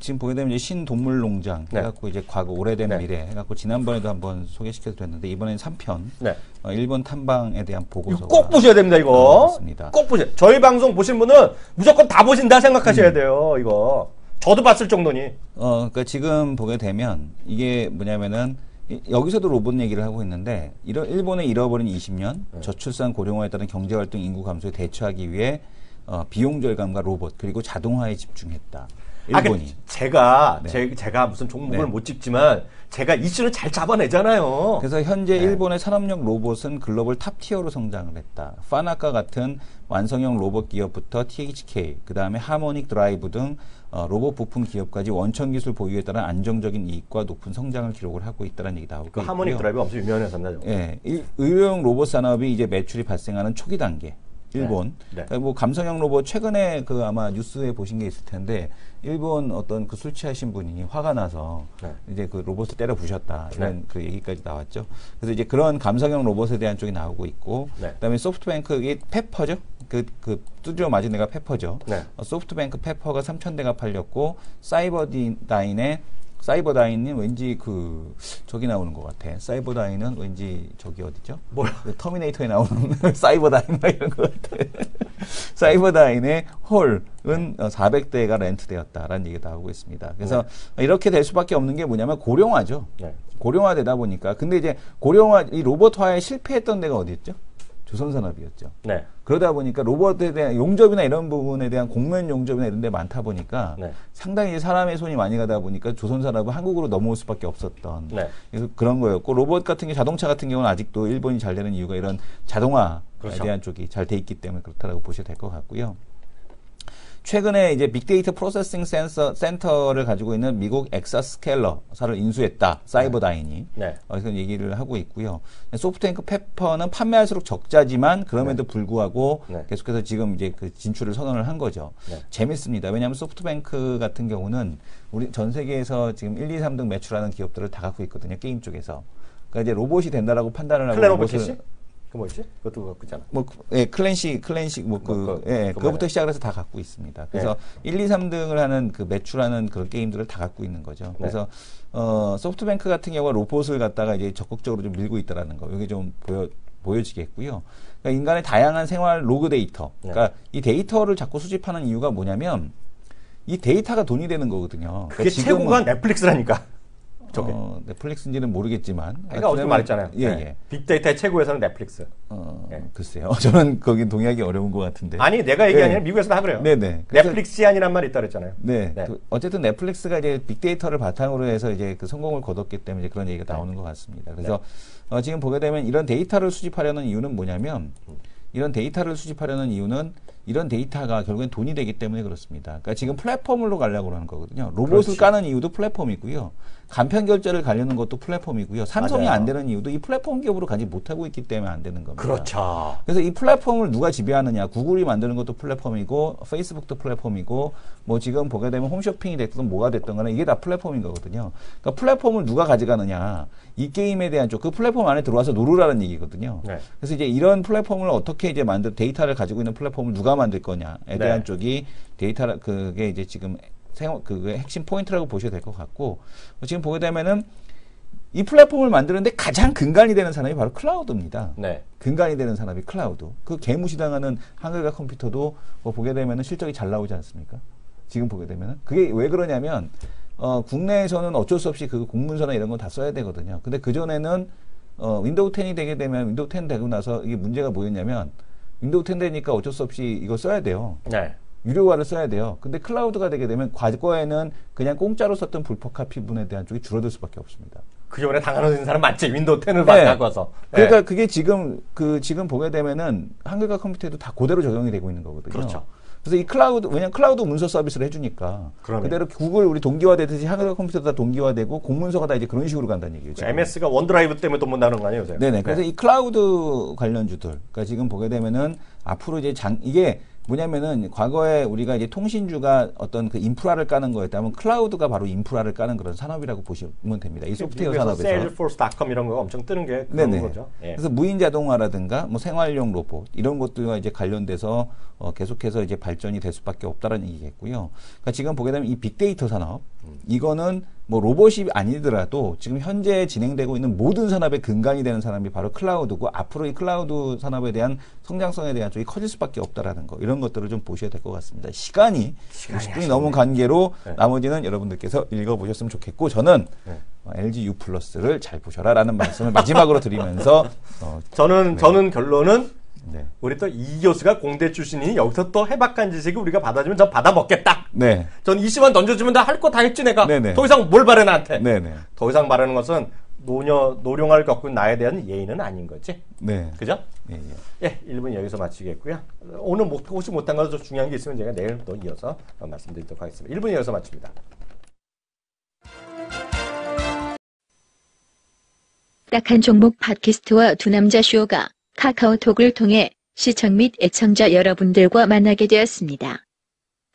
지금 보게 되면 이제 신동물농장 네. 해갖고 이제 과거 오래된 네. 미래 해갖고 지난번에도 한번 소개시켜드렸는데 이번엔 3편 네. 일본 탐방에 대한 보고서가 꼭 보셔야 됩니다. 이거 꼭 보세요. 저희 방송 보신 분은 무조건 다 보신다 생각하셔야 돼요. 이거 저도 봤을 정도니. 그러니까 지금 보게 되면 이게 뭐냐면은 여기서도 로봇 얘기를 하고 있는데 일본의 잃어버린 20년 저출산 고령화에 따른 경제활동 인구 감소에 대처하기 위해 비용 절감과 로봇 그리고 자동화에 집중했다. 일본이. 제가 무슨 종목을 네. 못 찍지만 제가 이슈는 잘 잡아내잖아요. 그래서 현재 네. 일본의 산업용 로봇은 글로벌 탑티어로 성장을 했다. 파나카 같은 완성형 로봇 기업부터 THK, 그 다음에 하모닉 드라이브 등 로봇 부품 기업까지 원천 기술 보유에 따른 안정적인 이익과 높은 성장을 기록을 하고 있다는 얘기 나오고 있고요. 하모닉 드라이브 엄청 유명한 회사죠. 예, 의료용 로봇 산업이 이제 매출이 발생하는 초기 단계. 일본. 그러니까 뭐 감성형 로봇 최근에 그 아마 뉴스에 보신 게 있을 텐데 일본 어떤 그 술 취하신 분이 화가 나서 이제 그 로봇을 때려 부셨다 이런 그 얘기까지 나왔죠. 그래서 이제 그런 감성형 로봇에 대한 쪽이 나오고 있고 그다음에 소프트뱅크 페퍼죠. 그 스튜디오 마지네가 페퍼죠. 소프트뱅크 페퍼가 3,000대가 팔렸고 사이버다인은 왠지 저기 나오는 것 같아. 사이버다인은 왠지 저기 어디죠? 뭐야? 터미네이터에 나오는 사이버다인 이런 것 같아. 사이버다인의 홀은 400대가 렌트되었다라는 얘기가 나오고 있습니다. 그래서 이렇게 될 수밖에 없는 게 뭐냐면 고령화죠. 고령화되다 보니까. 근데 이제 이 로봇화에 실패했던 데가 어디였죠? 조선산업이었죠. 그러다 보니까 로봇에 대한 용접이나 이런 부분에 대한 공면 용접이나 이런 데 많다 보니까 상당히 사람의 손이 많이 가다 보니까 조선산업은 한국으로 넘어올 수밖에 없었던 그래서 그런 거였고 로봇 같은 게 자동차 같은 경우는 아직도 일본이 잘 되는 이유가 이런 자동화에 대한 쪽이 잘 돼 있기 때문에 그렇다라고 보셔도 될 것 같고요. 최근에 이제 빅데이터 프로세싱 센터를 가지고 있는 미국 엑사스켈러사를 인수했다. 사이버다인이. 그래서 얘기를 하고 있고요. 소프트뱅크 페퍼는 판매할수록 적자지만 그럼에도 불구하고 계속해서 지금 이제 그 진출을 선언을 한 거죠. 재밌습니다. 왜냐하면 소프트뱅크 같은 경우는 우리 전 세계에서 지금 1, 2, 3등 매출하는 기업들을 다 갖고 있거든요. 게임 쪽에서. 그러니까 이제 로봇이 된다라고 판단을 하고 클레노버켓이? 그 뭐지? 그것도 갖고 있잖아. 클래식 그거부터 시작을 해서 다 갖고 있습니다. 그래서 1, 2, 3등을 하는 그 매출하는 그런 게임들을 다 갖고 있는 거죠. 그래서 소프트뱅크 같은 경우가 로봇을 갖다가 이제 적극적으로 좀 밀고 있다라는 거. 이게 좀 보여지겠고요. 그러니까 인간의 다양한 생활 로그 데이터. 그러니까 이 데이터를 자꾸 수집하는 이유가 뭐냐면 이 데이터가 돈이 되는 거거든요. 그게 그러니까 최고가 넷플릭스라니까. 넷플릭스인지는 모르겠지만. 그러니까 어제 말했잖아요. 빅데이터의 최고에서는 넷플릭스. 글쎄요. 저는 거긴 동의하기 어려운 것 같은데. 아니, 내가 얘기한 게 아니라 미국에서도 다 그래요. 넷플릭스 제한이란 말이 있다 그랬잖아요. 어쨌든 넷플릭스가 이제 빅데이터를 바탕으로 해서 이제 그 성공을 거뒀기 때문에 이제 그런 얘기가 나오는 것 같습니다. 그래서 지금 보게 되면 이런 데이터를 수집하려는 이유는 뭐냐면 이런 데이터가 결국엔 돈이 되기 때문에 그렇습니다. 그러니까 지금 플랫폼으로 가려고 하는 거거든요. 로봇을 까는 이유도 플랫폼이고요. 간편 결제를 가려는 것도 플랫폼이고요. 삼성이 안 되는 이유도 이 플랫폼 기업으로 가지 못하고 있기 때문에 안 되는 겁니다. 그렇죠. 그래서 이 플랫폼을 누가 지배하느냐. 구글이 만드는 것도 플랫폼이고 페이스북도 플랫폼이고 뭐 지금 보게 되면 홈쇼핑이 됐든 뭐가 됐든 간에 이게 다 플랫폼인 거거든요. 그러니까 플랫폼을 누가 가져가느냐. 이 게임에 대한 그 플랫폼 안에 들어와서 놀으라는 얘기거든요. 그래서 이제 이런 플랫폼을 어떻게 이제 데이터를 가지고 있는 플랫폼을 누가 만들 거냐에 대한 쪽이 그게 이제 지금 그게 핵심 포인트라고 보셔도 될 것 같고 지금 보게 되면은 이 플랫폼을 만드는데 가장 근간이 되는 산업이 바로 클라우드입니다. 근간이 되는 산업이 클라우드. 그 개무시당하는 한글과 컴퓨터도 보게 되면은 실적이 잘 나오지 않습니까? 지금 보게 되면은 그게 왜 그러냐면 국내에서는 어쩔 수 없이 그 공문서나 이런 건 다 써야 되거든요. 근데 그 전에는 윈도우 10이 되게 되면 윈도우 10 되고 나서 이게 문제가 뭐였냐면 윈도우 10 되니까 어쩔 수 없이 이거 써야 돼요. 유료화를 써야 돼요. 근데 클라우드가 되게 되면 과거에는 그냥 공짜로 썼던 불법 카피분에 대한 쪽이 줄어들 수밖에 없습니다. 그 전에 당하는 사람 많지. 윈도우 10을 바꿔서. 그러니까 그게 지금 보게 되면은 한글과 컴퓨터에도 다 그대로 적용이 되고 있는 거거든요. 그렇죠. 그래서 이 왜냐면 클라우드 문서 서비스를 해주니까. 그대로 구글 우리 동기화되듯이 한글과 컴퓨터도 다 동기화되고 공문서가 다 이제 그런 식으로 간다는 얘기죠. MS가 원드라이브 때문에 돈 못 나는 거 아니에요, 요새? 그래서 이 클라우드 관련주들. 그러니까 지금 보게 되면은 앞으로 이제 이게 뭐냐면은 과거에 우리가 이제 통신주가 어떤 그 인프라를 까는 거였다면 클라우드가 바로 인프라를 까는 그런 산업이라고 보시면 됩니다. 이 소프트웨어 산업에서. Salesforce.com 이런 거 엄청 뜨는 게 그런 거죠. 그래서 무인 자동화라든가 뭐 생활용 로봇 이런 것들과 이제 관련돼서 계속해서 이제 발전이 될 수밖에 없다라는 얘기겠고요. 그러니까 지금 보게 되면 이 빅데이터 산업 이거는 뭐 로봇이 아니더라도 지금 현재 진행되고 있는 모든 산업의 근간이 되는 산업이 바로 클라우드고 앞으로 이 클라우드 산업에 대한 성장성에 대한 쪽이 커질 수밖에 없다라는 거 이런 것들을 좀 보셔야 될 것 같습니다. 시간이 50분이 넘은 관계로 나머지는 여러분들께서 읽어보셨으면 좋겠고 저는 LG U 플러스를 잘 보셔라라는 말씀을 마지막으로 드리면서 저는 결론은 우리 또 이 교수가 공대 출신이니 여기서 또 해박한 지식을 우리가 받아주면 전 받아 먹겠다. 전 20만 던져주면 다 할 거 다 했지 내가. 더 이상 뭘 바래 나한테. 더 이상 바라는 것은 노령을 겪은 나에 대한 예의는 아닌 거지. 그죠? 1분 여기서 마치겠고요. 오늘 혹시 못한 거 중요한 게 있으면 제가 내일 또 이어서 말씀드리도록 하겠습니다. 1분 여기서 마칩니다. 딱한 종목 팟캐스트와 두 남자 쇼가 카카오톡을 통해 시청 및 애청자 여러분들과 만나게 되었습니다.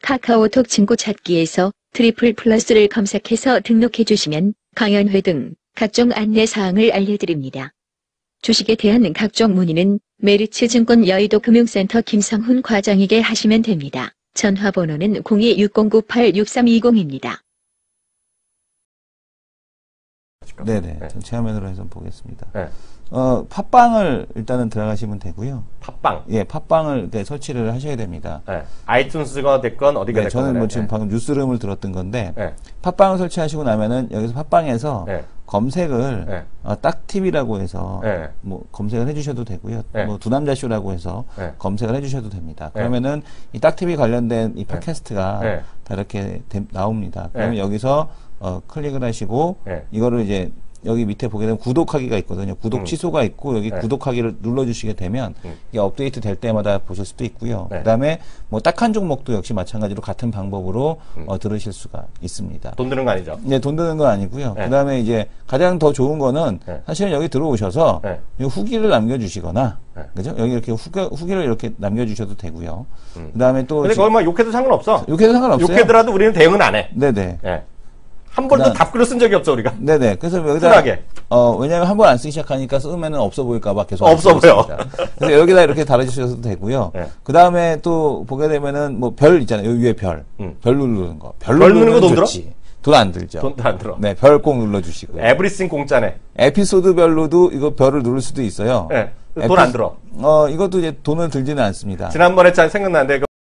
카카오톡 친구 찾기에서 트리플 플러스를 검색해서 등록해 주시면 강연회 등 각종 안내사항을 알려드립니다. 주식에 대한 각종 문의는 메리츠증권 여의도 금융센터 김성훈 과장에게 하시면 됩니다. 전화번호는 0260986320입니다. 네네. 전체 화면으로 해서 보겠습니다. 네. 팟빵을 일단은 들어가시면 되고요. 팟빵? 예, 팟빵을 설치를 하셔야 됩니다. 네. 아이튠스가 됐건 어디가 됐건. 저는 뭐 지금 방금 뉴스룸을 들었던 건데, 팟빵을 설치하시고 나면은 여기서 팟빵에서 검색을 딱TV라고 해서 뭐 검색을 해주셔도 되고요. 뭐 두남자쇼라고 해서 검색을 해주셔도 됩니다. 그러면은 이 딱TV 관련된 이 팟캐스트가 다 이렇게 나옵니다. 그러면 여기서 클릭을 하시고 이거를 이제 여기 밑에 보게 되면 구독하기가 있거든요. 구독 취소가 있고 여기 구독하기를 눌러주시게 되면 이게 업데이트 될 때마다 보실 수도 있고요. 그다음에 뭐 딱 한 종목도 역시 마찬가지로 같은 방법으로 들으실 수가 있습니다. 돈 드는 거 아니죠? 네, 돈 드는 건 아니고요. 그다음에 이제 가장 더 좋은 거는 사실은 여기 들어오셔서 후기를 남겨주시거나 그죠? 여기 이렇게 후기를 이렇게 남겨주셔도 되고요. 그다음에 또 근데 그걸 막 욕해도 상관없어. 욕해도 상관없어요. 욕해더라도 우리는 대응은 안 해. 네네. 한 번도 답글을 쓴 적이 없어 우리가. 네네. 그래서 여기다 쿨하게. 왜냐면 한 번 안 쓰기 시작하니까 쓰면은 없어 보일까봐 계속 없어 보여. 그래서 여기다 이렇게 달아주셔도 되고요. 그 다음에 또 보게 되면은 뭐 별 있잖아요. 여기 위에 별 누르는 거. 별 누르는 거 돈 들어? 돈 안 들죠. 돈 안 들어. 네, 별 꼭 눌러주시고요. 에브리싱 공짜네. 에피소드별로도 이거 별을 누를 수도 있어요. 돈 안 들어. 이것도 이제 돈은 들지는 않습니다. 지난번에 잘 생각나는데